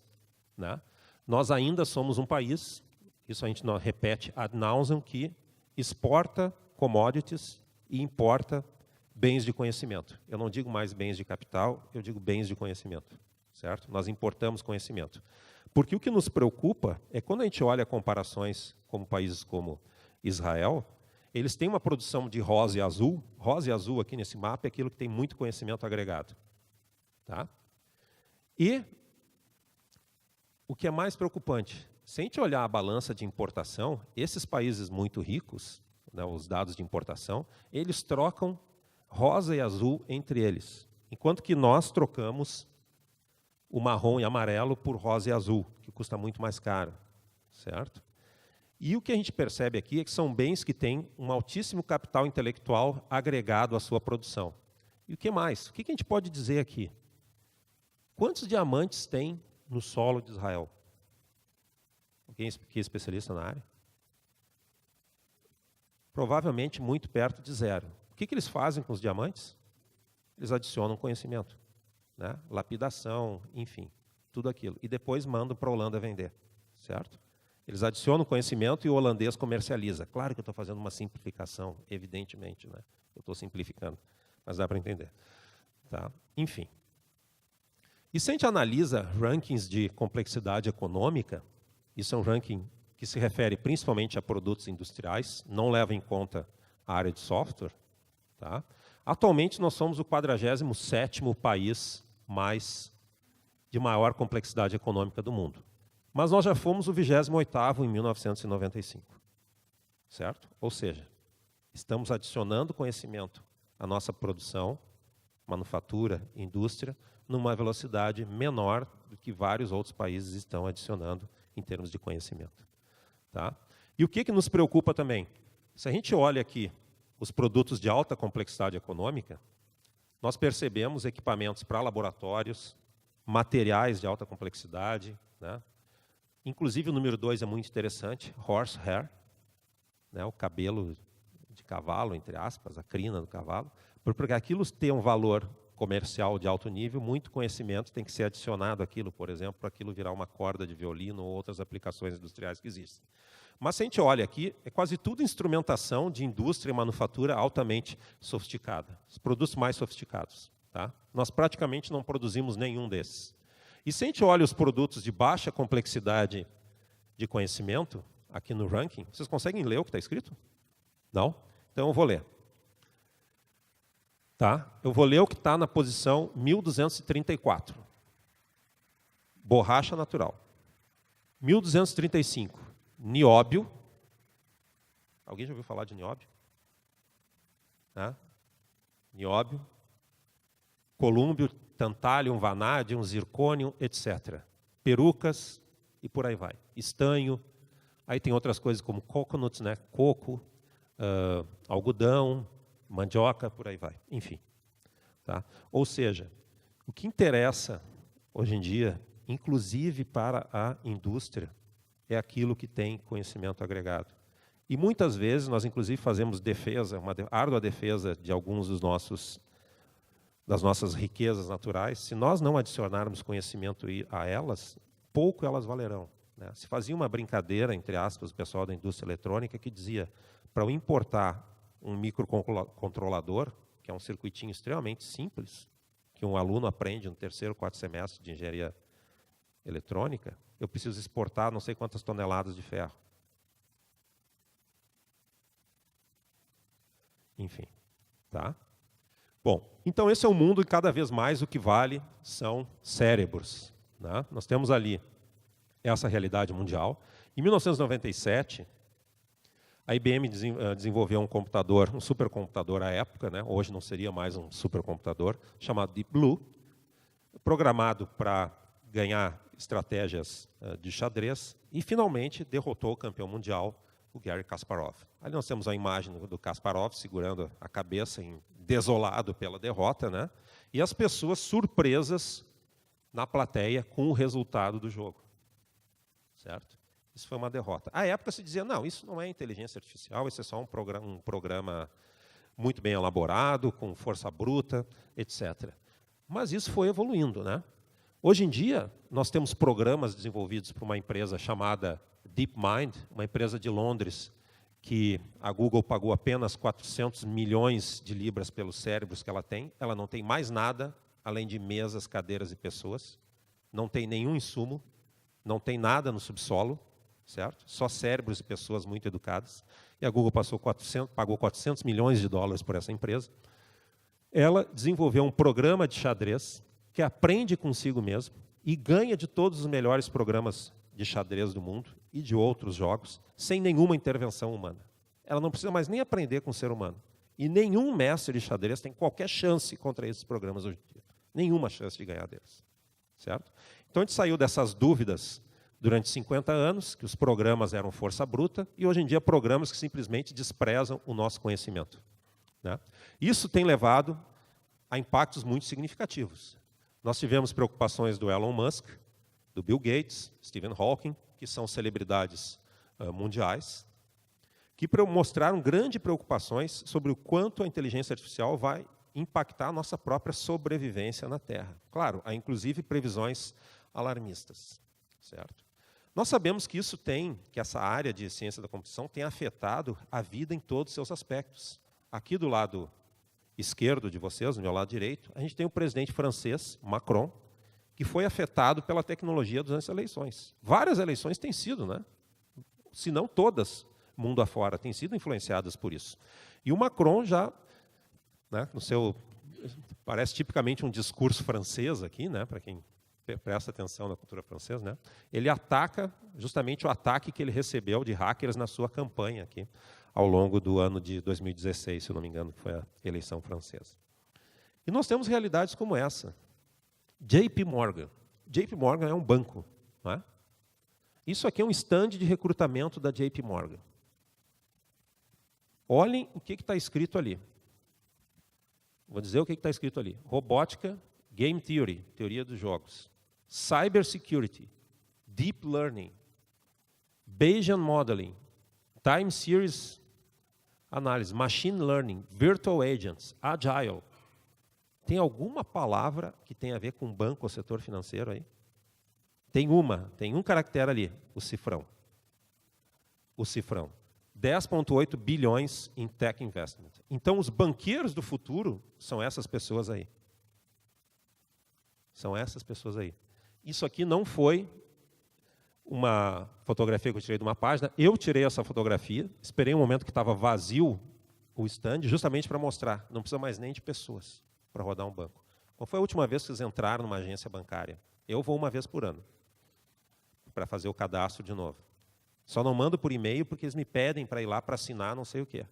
né? Nós ainda somos um país, isso a gente repete ad nauseam, que exporta commodities e importa bens de conhecimento. Eu não digo mais bens de capital, eu digo bens de conhecimento. Certo? Nós importamos conhecimento. Porque o que nos preocupa é quando a gente olha comparações como países como Israel, eles têm uma produção de rosa e azul. Rosa e azul aqui nesse mapa é aquilo que tem muito conhecimento agregado. Tá? E o que é mais preocupante, se a gente olhar a balança de importação, esses países muito ricos, né, os dados de importação, eles trocam rosa e azul entre eles, enquanto que nós trocamos o marrom e amarelo por rosa e azul, que custa muito mais caro, certo? E o que a gente percebe aqui é que são bens que têm um altíssimo capital intelectual agregado à sua produção. E o que mais? O que a gente pode dizer aqui? Quantos diamantes tem no solo de Israel? Alguém que é especialista na área? Provavelmente muito perto de zero. O que eles fazem com os diamantes? Eles adicionam conhecimento, né? Lapidação, enfim, tudo aquilo. E depois mandam para a Holanda vender, certo? Eles adicionam conhecimento e o holandês comercializa. Claro que eu estou fazendo uma simplificação, evidentemente, né? Eu estou simplificando, mas dá para entender. Tá? Enfim. E se a gente analisa rankings de complexidade econômica, isso é um ranking que se refere principalmente a produtos industriais, não leva em conta a área de software. Tá? Atualmente, nós somos o 47º país de maior complexidade econômica do mundo. Mas nós já fomos o 28º em 1995. Certo? Ou seja, estamos adicionando conhecimento à nossa produção, manufatura, indústria, numa velocidade menor do que vários outros países estão adicionando em termos de conhecimento. Tá? E o que nos preocupa também? Se a gente olha aqui os produtos de alta complexidade econômica, nós percebemos equipamentos para laboratórios, materiais de alta complexidade, né? Inclusive o número 2 é muito interessante, horsehair, né? O cabelo de cavalo, entre aspas, a crina do cavalo, porque aquilo tem um valor comercial de alto nível, muito conhecimento tem que ser adicionado àquilo, por exemplo, para aquilo virar uma corda de violino ou outras aplicações industriais que existem. Mas se a gente olha aqui, é quase tudo instrumentação de indústria e manufatura altamente sofisticada, os produtos mais sofisticados. Tá? Nós praticamente não produzimos nenhum desses. E se a gente olha os produtos de baixa complexidade de conhecimento, aqui no ranking, vocês conseguem ler o que está escrito? Não? Então eu vou ler. Tá? Eu vou ler o que está na posição 1234. Borracha natural. 1235. Nióbio. Alguém já ouviu falar de nióbio? Tá? Nióbio. Colúmbio, tantalium, vanadium, zircônio, etc. Perucas e por aí vai. Estanho. Aí tem outras coisas como coconuts, né? Coco, algodão, mandioca, por aí vai. Enfim. Tá? Ou seja, o que interessa hoje em dia, inclusive para a indústria, é aquilo que tem conhecimento agregado. E muitas vezes nós, inclusive, fazemos defesa, uma árdua defesa de alguns das nossas riquezas naturais. Se nós não adicionarmos conhecimento a elas, pouco elas valerão. Né? Se fazia uma brincadeira, entre aspas, o pessoal da indústria eletrônica, que dizia, para eu importar um microcontrolador, que é um circuitinho extremamente simples, que um aluno aprende no terceiro, quarto semestre de engenharia eletrônica, eu preciso exportar não sei quantas toneladas de ferro. Enfim, tá? Bom, então esse é o mundo e cada vez mais o que vale são cérebros, né? Nós temos ali essa realidade mundial. Em 1997, a IBM desenvolveu um computador, um supercomputador à época, né? Hoje não seria mais um supercomputador, chamado Deep Blue, programado para ganhar estratégias de xadrez e, finalmente, derrotou o campeão mundial, o Garry Kasparov. Ali nós temos a imagem do Kasparov segurando a cabeça, desolado pela derrota, né? E as pessoas surpresas na plateia com o resultado do jogo. Certo? Isso foi uma derrota. À época se dizia, não, isso não é inteligência artificial, isso é só um programa muito bem elaborado, com força bruta, etc. Mas isso foi evoluindo, né? Hoje em dia, nós temos programas desenvolvidos por uma empresa chamada DeepMind, uma empresa de Londres, que a Google pagou apenas 400 milhões de libras pelos cérebros que ela tem. Ela não tem mais nada, além de mesas, cadeiras e pessoas. Não tem nenhum insumo, não tem nada no subsolo, certo? Só cérebros e pessoas muito educadas. E a Google pagou 400 milhões de dólares por essa empresa. Ela desenvolveu um programa de xadrez que aprende consigo mesmo e ganha de todos os melhores programas de xadrez do mundo e de outros jogos, sem nenhuma intervenção humana. Ela não precisa mais nem aprender com o ser humano. E nenhum mestre de xadrez tem qualquer chance contra esses programas hoje em dia. Nenhuma chance de ganhar deles. Certo? Então, a gente saiu dessas dúvidas durante 50 anos, que os programas eram força bruta, e hoje em dia programas que simplesmente desprezam o nosso conhecimento. Né? Isso tem levado a impactos muito significativos. Nós tivemos preocupações do Elon Musk, do Bill Gates, Stephen Hawking, que são celebridades mundiais, que mostraram grandes preocupações sobre o quanto a inteligência artificial vai impactar a nossa própria sobrevivência na Terra. Claro, há inclusive previsões alarmistas. Certo? Nós sabemos que que essa área de ciência da computação tem afetado a vida em todos os seus aspectos. Aqui do lado esquerdo de vocês, do meu lado direito, a gente tem o presidente francês, Macron, que foi afetado pela tecnologia durante as eleições. Várias eleições têm sido, né? Se não todas, mundo afora, têm sido influenciadas por isso. E o Macron já, né, parece tipicamente um discurso francês aqui, né, para quem presta atenção na cultura francesa, né, ele ataca justamente o ataque que ele recebeu de hackers na sua campanha aqui, ao longo do ano de 2016, se eu não me engano, que foi a eleição francesa. E nós temos realidades como essa. JP Morgan. JP Morgan é um banco. Não é? Isso aqui é um stand de recrutamento da JP Morgan. Olhem o que está escrito ali. Vou dizer o que está escrito ali. Robótica, Game Theory, teoria dos jogos. Cyber Security, Deep Learning, Bayesian Modeling, Time Series Analysis, Machine Learning, Virtual Agents, Agile. Tem alguma palavra que tem a ver com banco ou setor financeiro aí? Tem um caractere ali, o cifrão. O cifrão. 10,8 bilhões em tech investment. Então, os banqueiros do futuro são essas pessoas aí. São essas pessoas aí. Isso aqui não foi uma fotografia que eu tirei de uma página. Eu tirei essa fotografia, esperei um momento que estava vazio o stand, justamente para mostrar. Não precisa mais nem de pessoas para rodar um banco. Qual foi a última vez que vocês entraram numa agência bancária? Eu vou uma vez por ano, para fazer o cadastro de novo. Só não mando por e-mail porque eles me pedem para ir lá para assinar não sei o quê.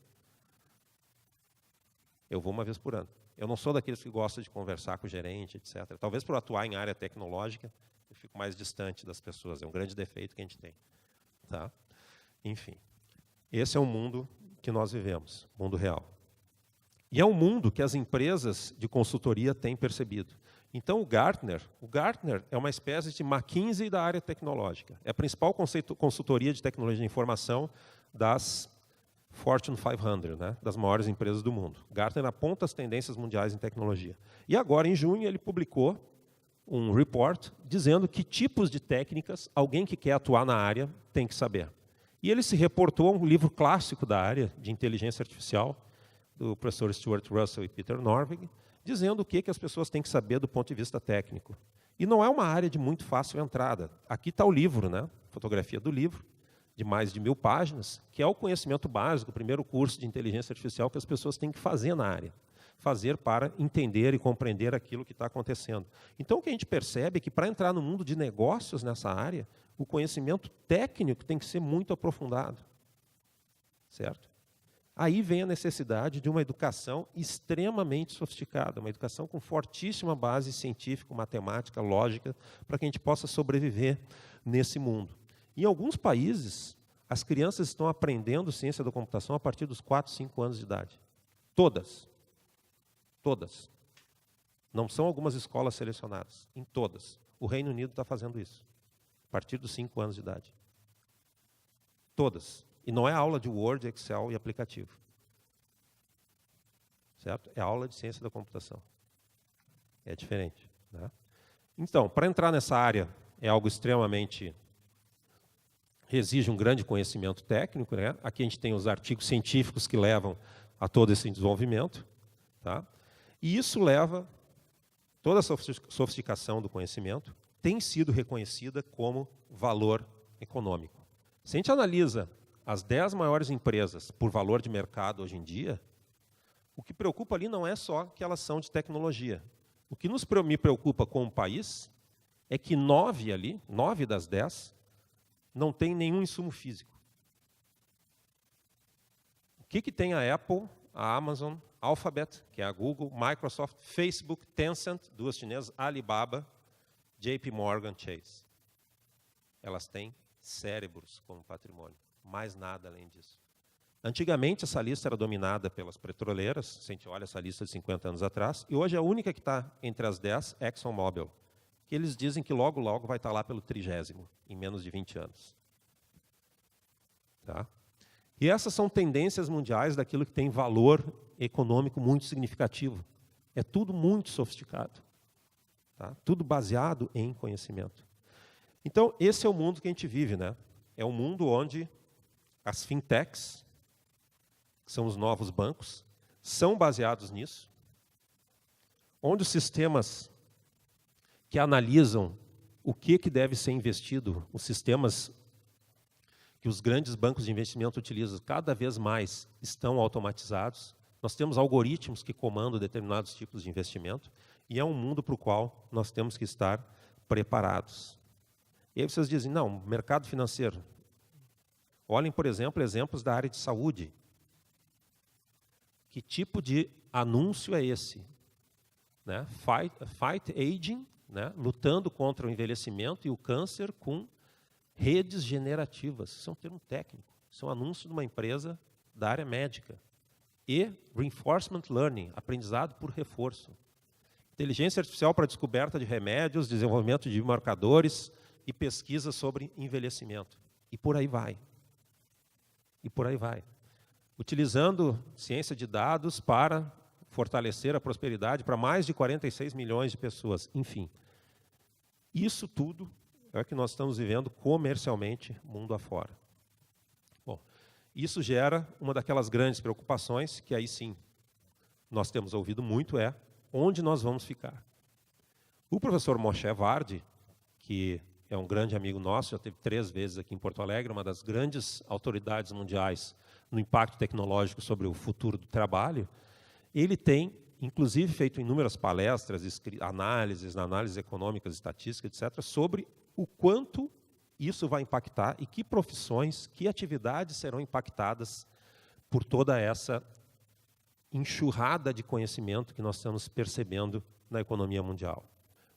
Eu vou uma vez por ano. Eu não sou daqueles que gostam de conversar com o gerente, etc. Talvez por atuar em área tecnológica, eu fico mais distante das pessoas. É um grande defeito que a gente tem. Tá? Enfim, esse é o mundo que nós vivemos, mundo real. E é um mundo que as empresas de consultoria têm percebido. Então, o Gartner é uma espécie de McKinsey da área tecnológica. É a principal consultoria de tecnologia de informação das Fortune 500, né, das maiores empresas do mundo. Gartner aponta as tendências mundiais em tecnologia. E agora, em junho, ele publicou um report dizendo que tipos de técnicas alguém que quer atuar na área tem que saber. E ele se reportou a um livro clássico da área de inteligência artificial, do professor Stuart Russell e Peter Norvig, dizendo o que as pessoas têm que saber do ponto de vista técnico. E não é uma área de muito fácil entrada. Aqui está o livro, né? Fotografia do livro, de mais de 1000 páginas, que é o conhecimento básico, o primeiro curso de inteligência artificial que as pessoas têm que fazer na área. Fazer para entender e compreender aquilo que está acontecendo. Então, o que a gente percebe é que, para entrar no mundo de negócios nessa área, o conhecimento técnico tem que ser muito aprofundado. Certo? Aí vem a necessidade de uma educação extremamente sofisticada, uma educação com fortíssima base científica, matemática, lógica, para que a gente possa sobreviver nesse mundo. Em alguns países, as crianças estão aprendendo ciência da computação a partir dos 4, 5 anos de idade. Todas. Todas. Não são algumas escolas selecionadas, em todas. O Reino Unido está fazendo isso, a partir dos 5 anos de idade. Todas. E não é aula de Word, Excel e aplicativo. Certo? É aula de ciência da computação. É diferente. Né? Então, para entrar nessa área, é algo extremamente... exige um grande conhecimento técnico. Né? Aqui a gente tem os artigos científicos que levam a todo esse desenvolvimento. Tá? E isso leva... toda a sofisticação do conhecimento tem sido reconhecida como valor econômico. Se a gente analisa as 10 maiores empresas por valor de mercado hoje em dia, o que preocupa ali não é só que elas são de tecnologia. O que me preocupa como país é que 9 das 10, não tem nenhum insumo físico. O que tem a Apple, a Amazon, a Alphabet, que é a Google, Microsoft, Facebook, Tencent, 2 chinesas, Alibaba, JP Morgan Chase? Elas têm cérebros como patrimônio. Mais nada além disso. Antigamente, essa lista era dominada pelas petroleiras, se a gente olha essa lista de 50 anos atrás, e hoje a única que está entre as 10 é ExxonMobil, que eles dizem que logo, logo vai estar lá pelo 30º, em menos de 20 anos. Tá? E essas são tendências mundiais daquilo que tem valor econômico muito significativo. É tudo muito sofisticado. Tá? Tudo baseado em conhecimento. Então, esse é o mundo que a gente vive, né? É um mundo onde as fintechs, que são os novos bancos, são baseados nisso, onde os sistemas que analisam o que deve ser investido, os sistemas que os grandes bancos de investimento utilizam, cada vez mais estão automatizados. Nós temos algoritmos que comandam determinados tipos de investimento, e é um mundo para o qual nós temos que estar preparados. E aí vocês dizem, não, mercado financeiro. Olhem, por exemplo, exemplos da área de saúde. Que tipo de anúncio é esse? Né? Fight aging, né? Lutando contra o envelhecimento e o câncer com redes generativas. Isso é um termo técnico. Isso é um anúncio de uma empresa da área médica. E reinforcement learning, aprendizado por reforço. Inteligência artificial para descoberta de remédios, desenvolvimento de marcadores e pesquisa sobre envelhecimento. E por aí vai. E por aí vai. Utilizando ciência de dados para fortalecer a prosperidade para mais de 46 milhões de pessoas. Enfim, isso tudo é o que nós estamos vivendo comercialmente, mundo afora. Bom, isso gera uma daquelas grandes preocupações que aí sim nós temos ouvido muito, é onde nós vamos ficar. O professor Moshe Vardi, que é um grande amigo nosso, já teve 3 vezes aqui em Porto Alegre, uma das grandes autoridades mundiais no impacto tecnológico sobre o futuro do trabalho, ele tem, inclusive, feito inúmeras palestras, análises econômicas, estatísticas, etc., sobre o quanto isso vai impactar e que profissões, que atividades serão impactadas por toda essa enxurrada de conhecimento que nós estamos percebendo na economia mundial.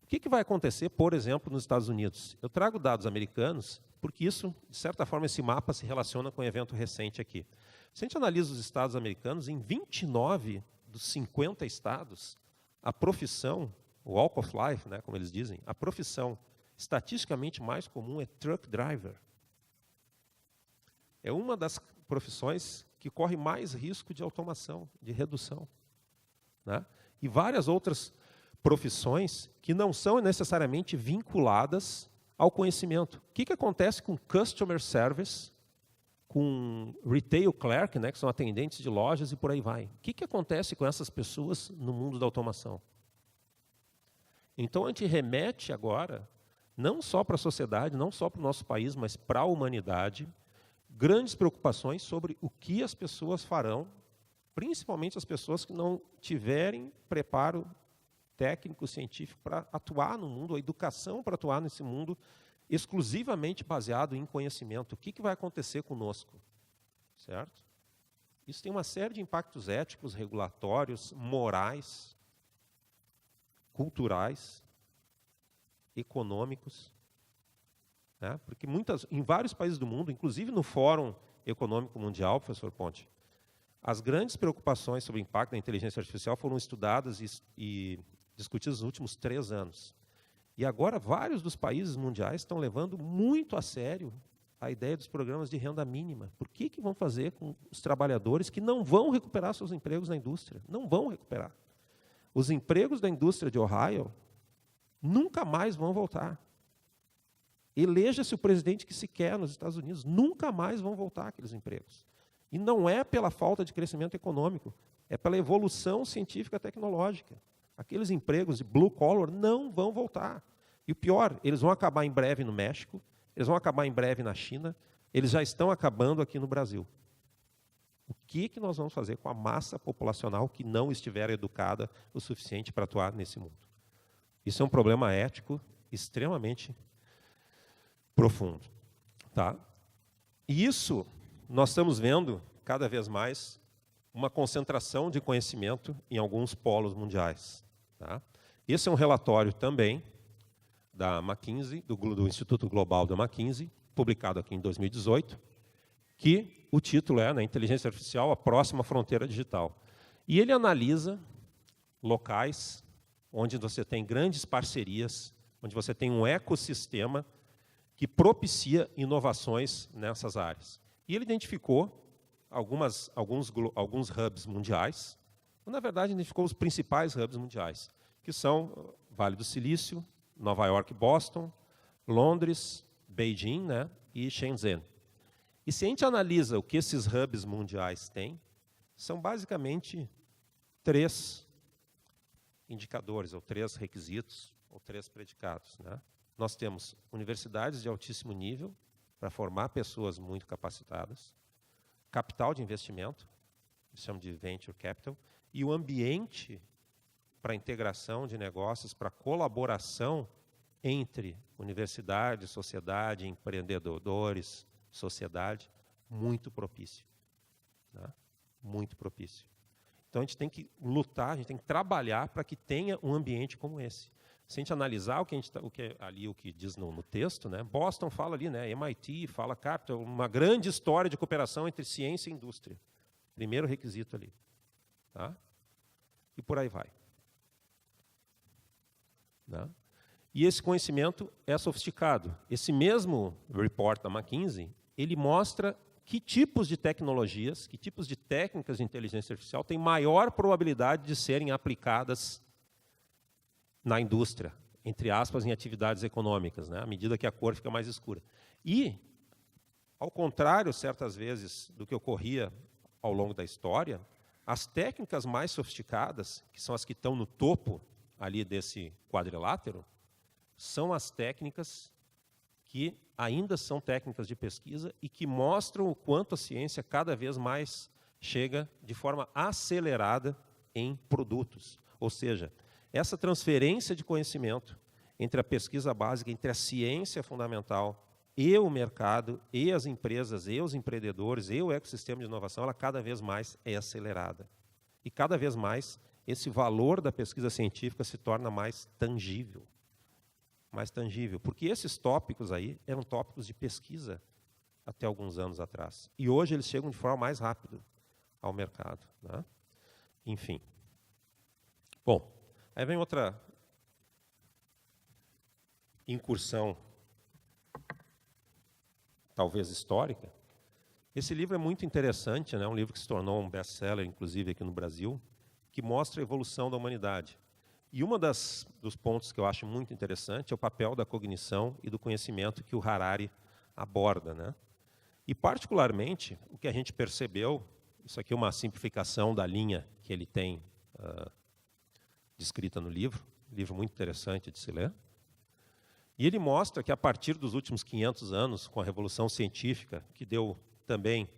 O que vai acontecer, por exemplo, nos Estados Unidos? Eu trago dados americanos, porque isso, de certa forma, esse mapa se relaciona com um evento recente aqui. Se a gente analisa os estados americanos, em 29 dos 50 estados, a profissão, o walk of life, né, como eles dizem, a profissão estatisticamente mais comum é truck driver. É uma das profissões que corre mais risco de automação, de redução. Né? E várias outras profissões que não são necessariamente vinculadas ao conhecimento. O que acontece com customer service com retail clerk, né, que são atendentes de lojas e por aí vai. O que acontece com essas pessoas no mundo da automação? Então, a gente remete agora, não só para a sociedade, não só para o nosso país, mas para a humanidade, grandes preocupações sobre o que as pessoas farão, principalmente as pessoas que não tiverem preparo técnico, científico para atuar no mundo, a educação para atuar nesse mundo exclusivamente baseado em conhecimento. O que vai acontecer conosco? Certo? Isso tem uma série de impactos éticos, regulatórios, morais, culturais, econômicos, né? Porque em vários países do mundo, inclusive no Fórum Econômico Mundial, professor Ponte, as grandes preocupações sobre o impacto da inteligência artificial foram estudadas e discutidas nos últimos 3 anos. E agora vários dos países mundiais estão levando muito a sério a ideia dos programas de renda mínima. Por que vão fazer com os trabalhadores que não vão recuperar seus empregos na indústria? Não vão recuperar. Os empregos da indústria de Ohio nunca mais vão voltar. Eleja-se o presidente que se quer nos Estados Unidos, nunca mais vão voltar aqueles empregos. E não é pela falta de crescimento econômico, é pela evolução científica e tecnológica. Aqueles empregos de blue collar não vão voltar. E o pior, eles vão acabar em breve no México, eles vão acabar em breve na China, eles já estão acabando aqui no Brasil. O que nós vamos fazer com a massa populacional que não estiver educada o suficiente para atuar nesse mundo? Isso é um problema ético extremamente profundo. Tá? E isso, nós estamos vendo, cada vez mais, uma concentração de conhecimento em alguns polos mundiais. Tá? Esse é um relatório também da McKinsey, do Instituto Global da McKinsey, publicado aqui em 2018, que o título é, né, Inteligência Artificial, a próxima fronteira digital. E ele analisa locais onde você tem grandes parcerias, onde você tem um ecossistema que propicia inovações nessas áreas. E ele identificou alguns hubs mundiais, na verdade, identificou os principais hubs mundiais, que são Vale do Silício, Nova York, Boston, Londres, Beijing, né, e Shenzhen. E se a gente analisa o que esses hubs mundiais têm, são basicamente 3 indicadores, ou 3 requisitos, ou 3 predicados. Né? Nós temos universidades de altíssimo nível, para formar pessoas muito capacitadas, capital de investimento, que chamam de venture capital, e o ambiente para integração de negócios, para colaboração entre universidade, sociedade, empreendedores, sociedade, muito propício. Né? Muito propício. Então, a gente tem que lutar, a gente tem que trabalhar para que tenha um ambiente como esse. Se a gente analisar o que diz no texto, né, Boston fala ali, né, MIT fala Capital, uma grande história de cooperação entre ciência e indústria. Primeiro requisito ali. Tá? E por aí vai. Né? E esse conhecimento é sofisticado. Esse mesmo report da McKinsey, ele mostra que tipos de tecnologias, que tipos de técnicas de inteligência artificial têm maior probabilidade de serem aplicadas na indústria, entre aspas, em atividades econômicas, né, à medida que a cor fica mais escura. E, ao contrário, certas vezes, do que ocorria ao longo da história, as técnicas mais sofisticadas, que são as que estão no topo ali desse quadrilátero, são as técnicas que ainda são técnicas de pesquisa e que mostram o quanto a ciência cada vez mais chega de forma acelerada em produtos. Ou seja, essa transferência de conhecimento entre a pesquisa básica, entre a ciência fundamental e o mercado, e as empresas, e os empreendedores, e o ecossistema de inovação, ela cada vez mais é acelerada. E cada vez mais esse valor da pesquisa científica se torna mais tangível. Mais tangível, porque esses tópicos aí eram tópicos de pesquisa até alguns anos atrás. E hoje eles chegam de forma mais rápida ao mercado. Né? Enfim. Bom, aí vem outra incursão, talvez histórica. Esse livro é muito interessante, né? Um livro que se tornou um best-seller, inclusive aqui no Brasil, que mostra a evolução da humanidade. E dos pontos que eu acho muito interessante é o papel da cognição e do conhecimento que o Harari aborda. Né? E, particularmente, o que a gente percebeu, isso aqui é uma simplificação da linha que ele tem descrita no livro muito interessante de se ler. E ele mostra que, a partir dos últimos 500 anos, com a Revolução Científica, que deu também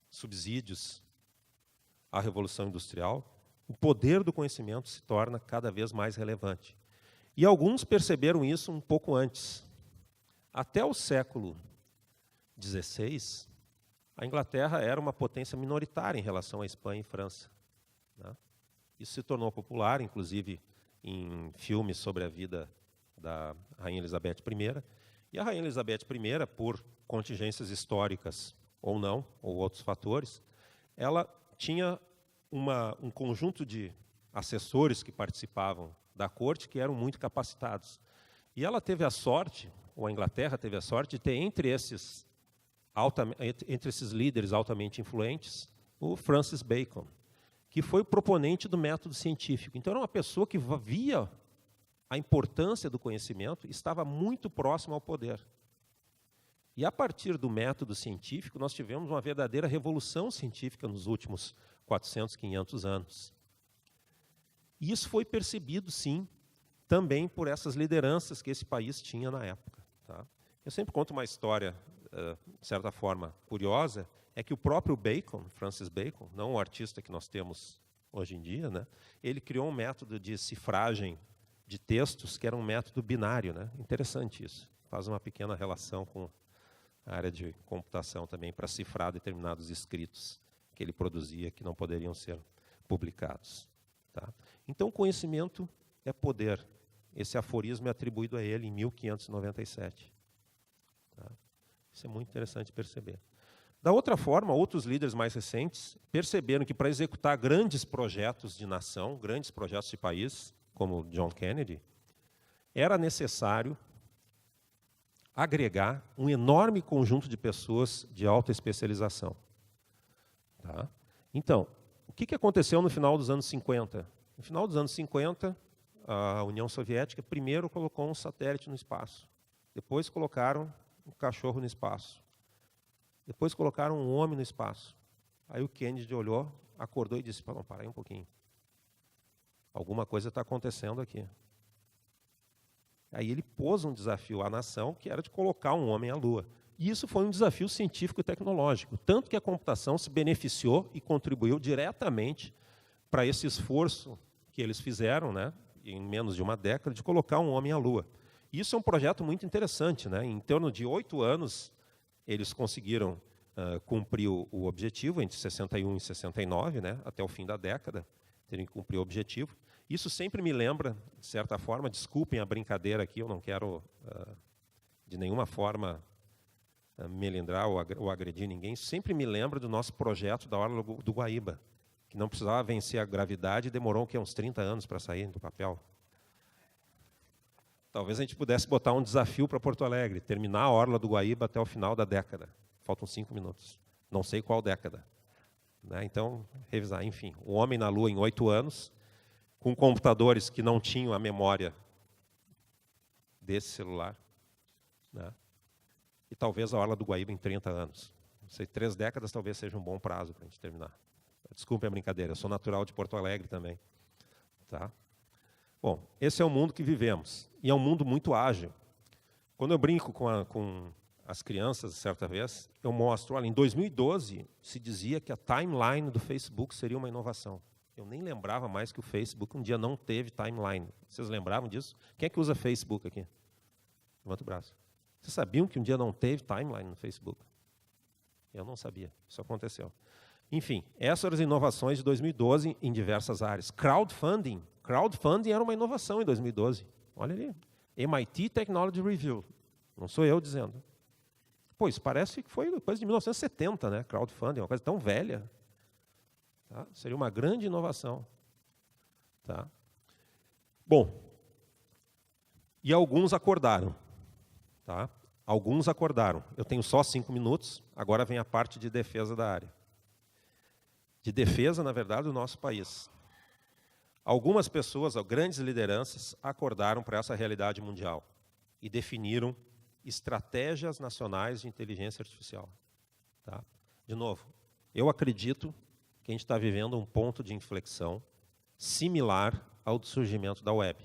subsídios à Revolução Industrial, o poder do conhecimento se torna cada vez mais relevante. E alguns perceberam isso um pouco antes. Até o século XVI, a Inglaterra era uma potência minoritária em relação à Espanha e França, né? Isso se tornou popular, inclusive, em filmes sobre a vida da Rainha Elizabeth I. E a Rainha Elizabeth I, por contingências históricas ou não, ou outros fatores, ela tinha um conjunto de assessores que participavam da corte que eram muito capacitados. E ela teve a sorte, ou a Inglaterra teve a sorte, de ter entre esses líderes altamente influentes, o Francis Bacon, que foi o proponente do método científico. Então, era uma pessoa que via a importância do conhecimento e estava muito próximo ao poder. E, a partir do método científico, nós tivemos uma verdadeira revolução científica nos últimos 400, 500 anos. E isso foi percebido, sim, também por essas lideranças que esse país tinha na época, tá? Eu sempre conto uma história, de certa forma, curiosa, é que o próprio Bacon, Francis Bacon, não o artista que nós temos hoje em dia, né, ele criou um método de cifragem de textos que era um método binário, né? Interessante isso. Faz uma pequena relação com a área de computação também, para cifrar determinados escritos que ele produzia que não poderiam ser publicados, tá? Então, conhecimento é poder. Esse aforismo é atribuído a ele em 1597. Tá? Isso é muito interessante perceber. Da outra forma, outros líderes mais recentes perceberam que, para executar grandes projetos de nação, grandes projetos de país, como John Kennedy, era necessário agregar um enorme conjunto de pessoas de alta especialização. Tá? Então, o que aconteceu no final dos anos 50? No final dos anos 50, a União Soviética primeiro colocou um satélite no espaço. Depois colocaram um cachorro no espaço. Depois colocaram um homem no espaço. Aí o Kennedy olhou, acordou e disse, para aí um pouquinho. Alguma coisa está acontecendo aqui. Aí ele pôs um desafio à nação, que era de colocar um homem à Lua. E isso foi um desafio científico e tecnológico, tanto que a computação se beneficiou e contribuiu diretamente para esse esforço que eles fizeram, né, em menos de uma década, de colocar um homem à Lua. Isso é um projeto muito interessante, né? Em torno de 8 anos, eles conseguiram cumprir o objetivo, entre 61 e 69, né, até o fim da década, terem que cumprir o objetivo. Isso sempre me lembra, de certa forma, desculpem a brincadeira aqui, eu não quero, de nenhuma forma, melindrar ou agredir ninguém, sempre me lembra do nosso projeto da Orla do Guaíba, que não precisava vencer a gravidade e demorou uns 30 anos para sair do papel. Talvez a gente pudesse botar um desafio para Porto Alegre, terminar a Orla do Guaíba até o final da década. Faltam 5 minutos. Não sei qual década. Né? Então, revisar. Enfim, o homem na Lua em 8 anos, com computadores que não tinham a memória desse celular. Né? E talvez a Orla do Guaíba em 30 anos. Não sei, 3 décadas talvez seja um bom prazo para a gente terminar. Desculpe a brincadeira, eu sou natural de Porto Alegre também. Tá? Bom, esse é o mundo que vivemos. E é um mundo muito ágil. Quando eu brinco com as crianças, certa vez, eu mostro, olha, em 2012 se dizia que a timeline do Facebook seria uma inovação. Eu nem lembrava mais que o Facebook um dia não teve timeline. Vocês lembravam disso? Quem é que usa Facebook aqui? Levanta o braço. Vocês sabiam que um dia não teve timeline no Facebook? Eu não sabia. Isso aconteceu. Enfim, essas eram as inovações de 2012 em diversas áreas. Crowdfunding. Crowdfunding era uma inovação em 2012. Olha ali. MIT Technology Review. Não sou eu dizendo. Pois, parece que foi depois de 1970, né? Crowdfunding, uma coisa tão velha. Tá? Seria uma grande inovação. Tá? Bom, e alguns acordaram. Tá? Alguns acordaram. Eu tenho só 5 minutos, agora vem a parte de defesa da área. De defesa, na verdade, do nosso país. Algumas pessoas, grandes lideranças, acordaram para essa realidade mundial e definiram estratégias nacionais de inteligência artificial. Tá? De novo, eu acredito que a gente está vivendo um ponto de inflexão similar ao do surgimento da web.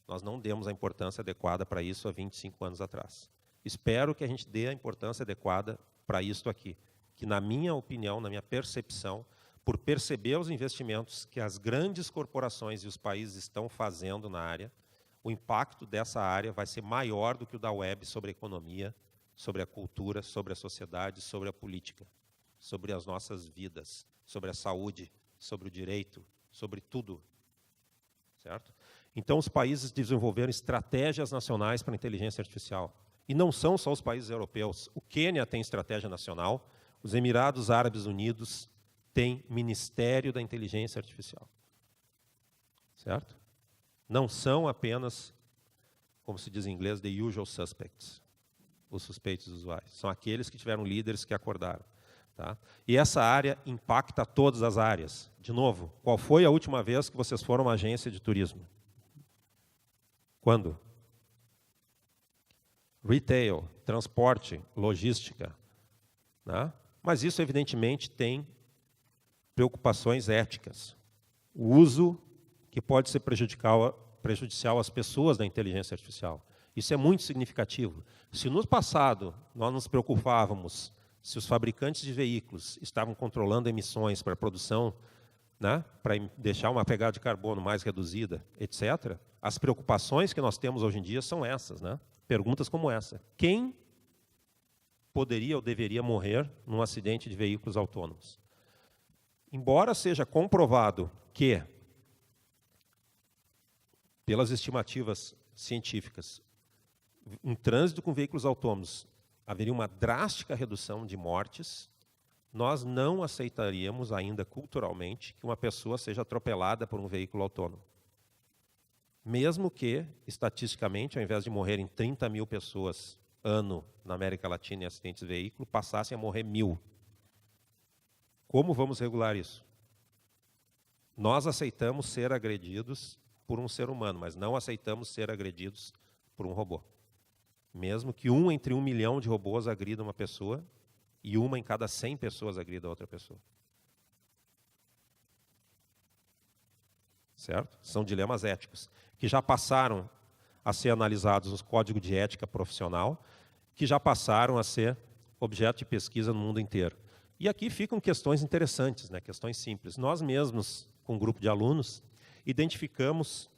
Nós não demos a importância adequada para isso há 25 anos atrás. Espero que a gente dê a importância adequada para isso aqui, que na minha opinião, na minha percepção, por perceber os investimentos que as grandes corporações e os países estão fazendo na área, o impacto dessa área vai ser maior do que o da web sobre a economia, sobre a cultura, sobre a sociedade, sobre a política, sobre as nossas vidas, sobre a saúde, sobre o direito, sobre tudo. Certo? Então, os países desenvolveram estratégias nacionais para a inteligência artificial. E não são só os países europeus. O Quênia tem estratégia nacional, os Emirados Árabes Unidos têm Ministério da Inteligência Artificial. Certo? Não são apenas, como se diz em inglês, the usual suspects, os suspeitos usuais. São aqueles que tiveram líderes que acordaram. Tá? E essa área impacta todas as áreas. De novo, qual foi a última vez que vocês foram a uma agência de turismo? Quando? Retail, transporte, logística. Né? Mas isso, evidentemente, tem preocupações éticas. O uso que pode ser prejudicial às pessoas da inteligência artificial. Isso é muito significativo. Se no passado nós nos preocupávamos se os fabricantes de veículos estavam controlando emissões para a produção, né, para deixar uma pegada de carbono mais reduzida, etc., as preocupações que nós temos hoje em dia são essas. Né? Perguntas como essa. Quem poderia ou deveria morrer num acidente de veículos autônomos? Embora seja comprovado que, pelas estimativas científicas, em trânsito com veículos autônomos haveria uma drástica redução de mortes, nós não aceitaríamos ainda culturalmente que uma pessoa seja atropelada por um veículo autônomo. Mesmo que, estatisticamente, ao invés de morrerem 30 mil pessoas ano na América Latina em acidentes de veículo, passassem a morrer 1.000. Como vamos regular isso? Nós aceitamos ser agredidos por um ser humano, mas não aceitamos ser agredidos por um robô. Mesmo que 1 entre 1 milhão de robôs agrida uma pessoa e 1 em cada 100 pessoas agrida outra pessoa. Certo? São dilemas éticos, que já passaram a ser analisados nos códigos de ética profissional, que já passaram a ser objeto de pesquisa no mundo inteiro. E aqui ficam questões interessantes, né? Questões simples. Nós mesmos, com um grupo de alunos, identificamos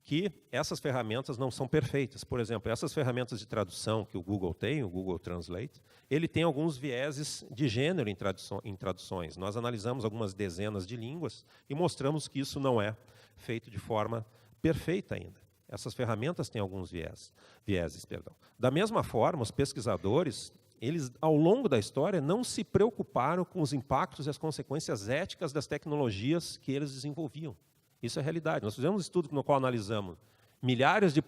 que essas ferramentas não são perfeitas. Por exemplo, essas ferramentas de tradução que o Google tem, o Google Translate, ele tem alguns vieses de gênero em traduções. Nós analisamos algumas dezenas de línguas e mostramos que isso não é feito de forma perfeita ainda. Essas ferramentas têm alguns vieses. Da mesma forma, os pesquisadores, eles, ao longo da história, não se preocuparam com os impactos e as consequências éticas das tecnologias que eles desenvolviam. Isso é realidade. Nós fizemos um estudo no qual analisamos milhares de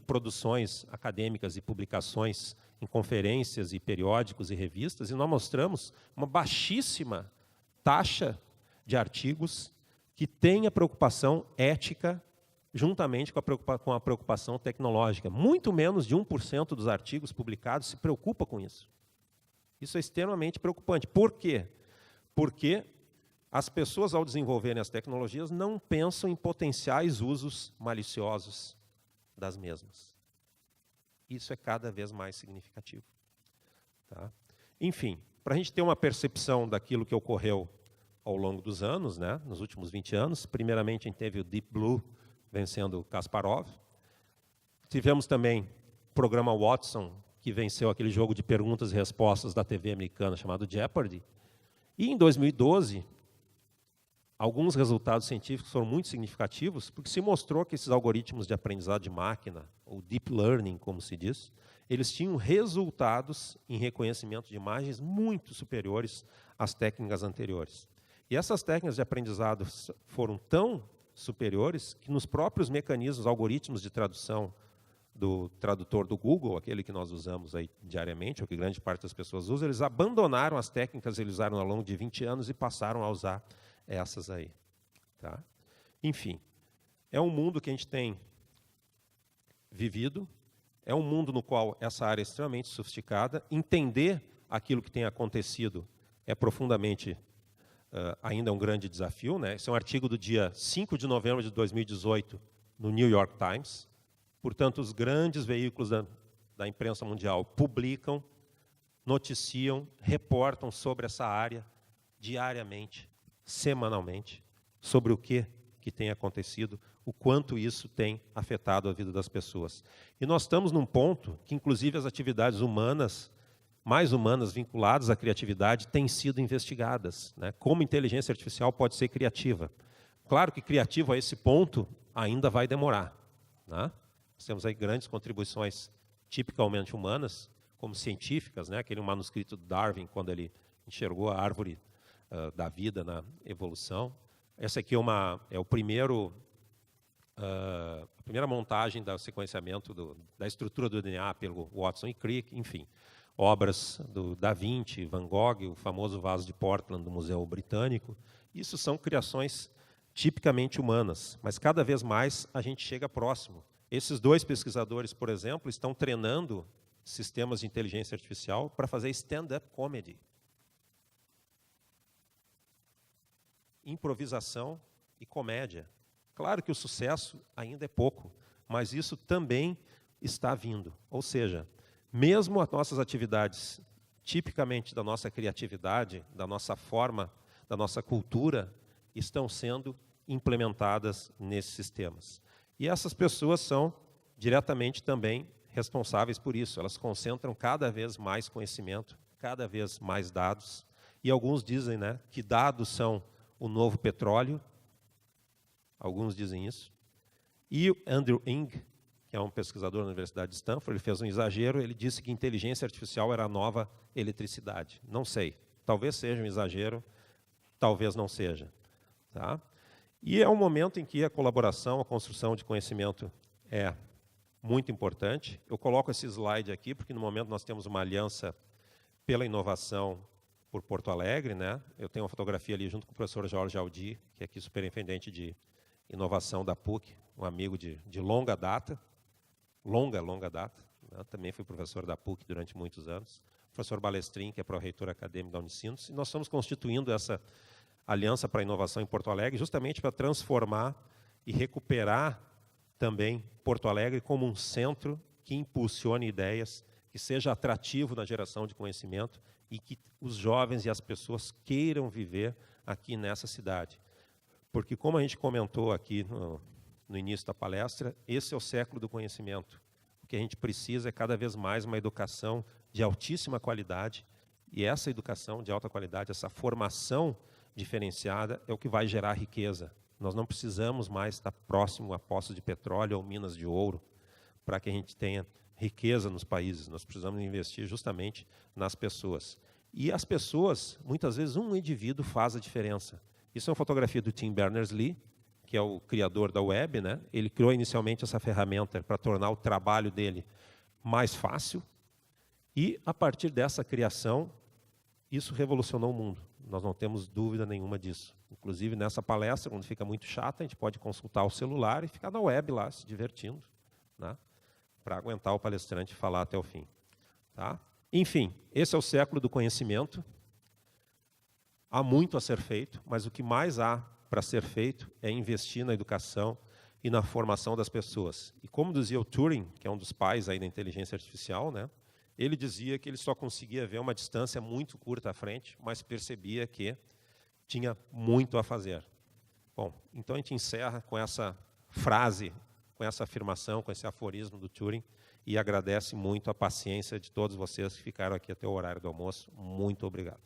produções acadêmicas e publicações em conferências e periódicos e revistas, e nós mostramos uma baixíssima taxa de artigos que têm a preocupação ética juntamente com a preocupação tecnológica. Muito menos de 1% dos artigos publicados se preocupa com isso. Isso é extremamente preocupante. Por quê? Porque as pessoas, ao desenvolverem as tecnologias, não pensam em potenciais usos maliciosos das mesmas. Isso é cada vez mais significativo. Tá? Enfim, para a gente ter uma percepção daquilo que ocorreu ao longo dos anos, né, nos últimos 20 anos, primeiramente a gente teve o Deep Blue vencendo o Kasparov. Tivemos também o programa Watson, que venceu aquele jogo de perguntas e respostas da TV americana chamado Jeopardy. E em 2012, alguns resultados científicos foram muito significativos, porque se mostrou que esses algoritmos de aprendizado de máquina, ou deep learning, como se diz, eles tinham resultados em reconhecimento de imagens muito superiores às técnicas anteriores. E essas técnicas de aprendizado foram tão superiores que nos próprios mecanismos, algoritmos de tradução do tradutor do Google, aquele que nós usamos aí diariamente, ou que grande parte das pessoas usa, eles abandonaram as técnicas que eles usaram ao longo de 20 anos e passaram a usar essas aí. Tá? Enfim, é um mundo que a gente tem vivido, É um mundo no qual essa área é extremamente sofisticada. Entender aquilo que tem acontecido é profundamente ainda um grande desafio, né? Esse é um artigo do dia 5 de novembro de 2018, no New York Times. Portanto, os grandes veículos da imprensa mundial publicam, noticiam, reportam sobre essa área diariamente, semanalmente, sobre o que tem acontecido, o quanto isso tem afetado a vida das pessoas. E nós estamos num ponto que, inclusive, as atividades humanas, mais humanas, vinculadas à criatividade, têm sido investigadas, né? Como inteligência artificial pode ser criativa. Claro que criativo a esse ponto ainda vai demorar, né? Nós temos aí grandes contribuições tipicamente humanas, como científicas, né? Aquele manuscrito de Darwin, quando ele enxergou a árvore da vida na evolução. Essa aqui é o primeiro, a primeira montagem do sequenciamento da estrutura do DNA pelo Watson e Crick, enfim. Obras do Da Vinci, Van Gogh, o famoso vaso de Portland do Museu Britânico. Isso são criações tipicamente humanas, mas cada vez mais a gente chega próximo. Esses dois pesquisadores, por exemplo, estão treinando sistemas de inteligência artificial para fazer stand-up comedy. Improvisação e comédia. Claro que o sucesso ainda é pouco, mas isso também está vindo. Ou seja, mesmo as nossas atividades, tipicamente da nossa criatividade, da nossa forma, da nossa cultura, estão sendo implementadas nesses sistemas. E essas pessoas são diretamente também responsáveis por isso. Elas concentram cada vez mais conhecimento, cada vez mais dados. E alguns dizem, né, que dados são o novo petróleo. Alguns dizem isso. E o Andrew Ng, que é um pesquisador da Universidade de Stanford, ele fez um exagero, ele disse que inteligência artificial era a nova eletricidade. Não sei, talvez seja um exagero, talvez não seja. Tá? E é um momento em que a colaboração, a construção de conhecimento é muito importante. Eu coloco esse slide aqui, porque no momento nós temos uma aliança pela inovação por Porto Alegre, né? Eu tenho uma fotografia ali junto com o professor Jorge Aldi, que é aqui superintendente de inovação da PUC, um amigo de longa data, longa data, né? Também fui professor da PUC durante muitos anos, o professor Balestrin, que é pró-reitor acadêmico da Unicinos, e nós estamos constituindo essa aliança para a inovação em Porto Alegre, justamente para transformar e recuperar também Porto Alegre como um centro que impulsione ideias, que seja atrativo na geração de conhecimento e que os jovens e as pessoas queiram viver aqui nessa cidade. Porque, como a gente comentou aqui no início da palestra, esse é o século do conhecimento. O que a gente precisa é cada vez mais uma educação de altíssima qualidade, e essa educação de alta qualidade, essa formação diferenciada, é o que vai gerar riqueza. Nós não precisamos mais estar próximo a poços de petróleo ou minas de ouro para que a gente tenha riqueza nos países. Nós precisamos investir justamente nas pessoas. E as pessoas, muitas vezes, um indivíduo faz a diferença. Isso é uma fotografia do Tim Berners-Lee, que é o criador da web, né? Ele criou inicialmente essa ferramenta para tornar o trabalho dele mais fácil. E, a partir dessa criação, isso revolucionou o mundo. Nós não temos dúvida nenhuma disso. Inclusive, nessa palestra, quando fica muito chata, a gente pode consultar o celular e ficar na web lá, se divertindo, né? Para aguentar o palestrante falar até o fim. Tá? Enfim, esse é o século do conhecimento. Há muito a ser feito, mas o que mais há para ser feito é investir na educação e na formação das pessoas. E como dizia o Turing, que é um dos pais aí da inteligência artificial, né? Ele dizia que ele só conseguia ver uma distância muito curta à frente, mas percebia que tinha muito a fazer. Bom, então a gente encerra com essa frase, com essa afirmação, com esse aforismo do Turing, e agradece muito a paciência de todos vocês que ficaram aqui até o horário do almoço. Muito obrigado.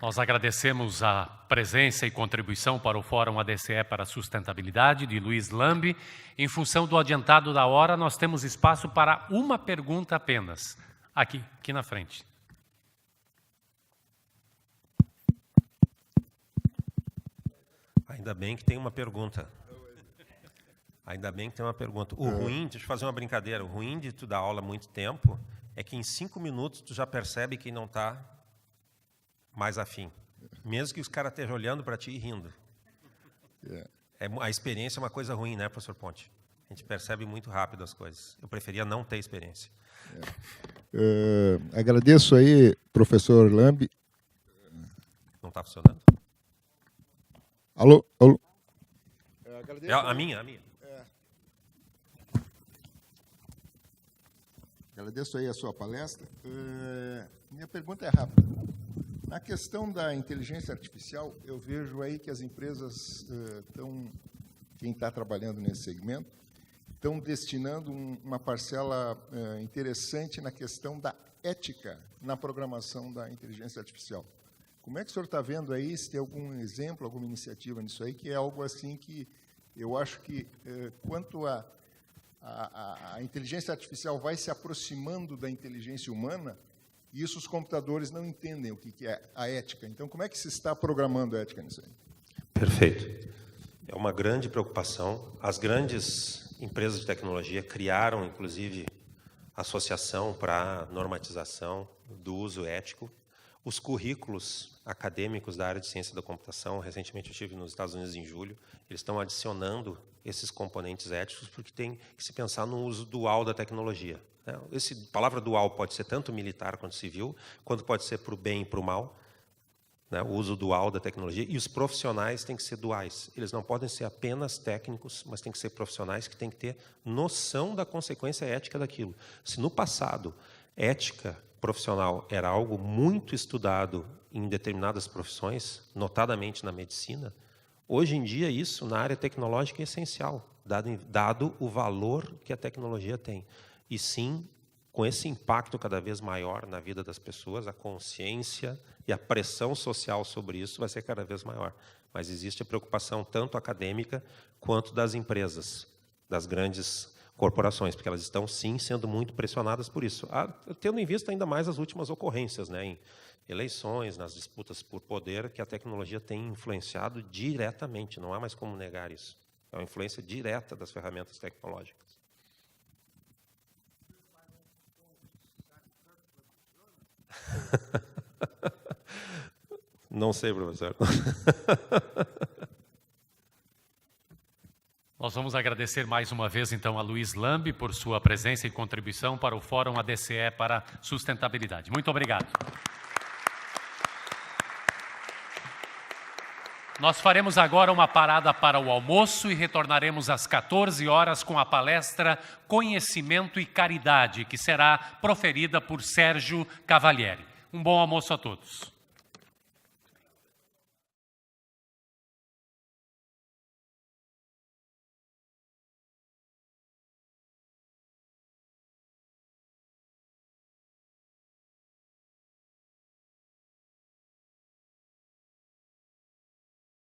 Nós agradecemos a presença e contribuição para o Fórum ADCE para a Sustentabilidade, de Luiz Lambe. Em função do adiantado da hora, nós temos espaço para uma pergunta apenas. Aqui na frente. Ainda bem que tem uma pergunta. Ainda bem que tem uma pergunta. O ruim, deixa eu fazer uma brincadeira, o ruim de tu dar aula há muito tempo é que em 5 minutos tu já percebe quem não está mais afim. Mesmo que os caras estejam olhando para ti e rindo. A experiência é uma coisa ruim, né, professor Ponte? A gente percebe muito rápido as coisas. Eu preferia não ter experiência. Agradeço aí, professor Lambi. Não está funcionando? Alô? A minha. Agradeço aí a sua palestra. Minha pergunta é rápida. Na questão da inteligência artificial, eu vejo aí que as empresas quem está trabalhando nesse segmento, estão destinando uma parcela interessante na questão da ética na programação da inteligência artificial. Como é que o senhor está vendo aí, se tem algum exemplo, alguma iniciativa nisso aí, que é algo assim que eu acho que, quanto a inteligência artificial vai se aproximando da inteligência humana, e isso os computadores não entendem o que é a ética. Então, como é que se está programando a ética nisso aí? Perfeito. É uma grande preocupação. As grandes empresas de tecnologia criaram, inclusive, associação para normatização do uso ético. Os currículos acadêmicos da área de ciência da computação, recentemente eu estive nos Estados Unidos em julho, eles estão adicionando esses componentes éticos porque tem que se pensar no uso dual da tecnologia. Essa palavra dual pode ser tanto militar quanto civil, quanto pode ser para o bem e para o mal, né? O uso dual da tecnologia, e os profissionais têm que ser duais. Eles não podem ser apenas técnicos, mas têm que ser profissionais que têm que ter noção da consequência ética daquilo. Se no passado, ética profissional era algo muito estudado em determinadas profissões, notadamente na medicina, hoje em dia isso, na área tecnológica, é essencial, dado o valor que a tecnologia tem. E sim, com esse impacto cada vez maior na vida das pessoas, a consciência e a pressão social sobre isso vai ser cada vez maior. Mas existe a preocupação tanto acadêmica quanto das empresas, das grandes corporações, porque elas estão, sim, sendo muito pressionadas por isso. Tendo em vista ainda mais as últimas ocorrências, né, em eleições, nas disputas por poder, que a tecnologia tem influenciado diretamente, não há mais como negar isso. É uma influência direta das ferramentas tecnológicas. Não sei, professor. Nós vamos agradecer mais uma vez, então, a Luiz Lambi por sua presença e contribuição para o Fórum ADCE para Sustentabilidade. Muito obrigado. Nós faremos agora uma parada para o almoço e retornaremos às 14 horas com a palestra Conhecimento e Caridade, que será proferida por Sérgio Cavalieri. Um bom almoço a todos.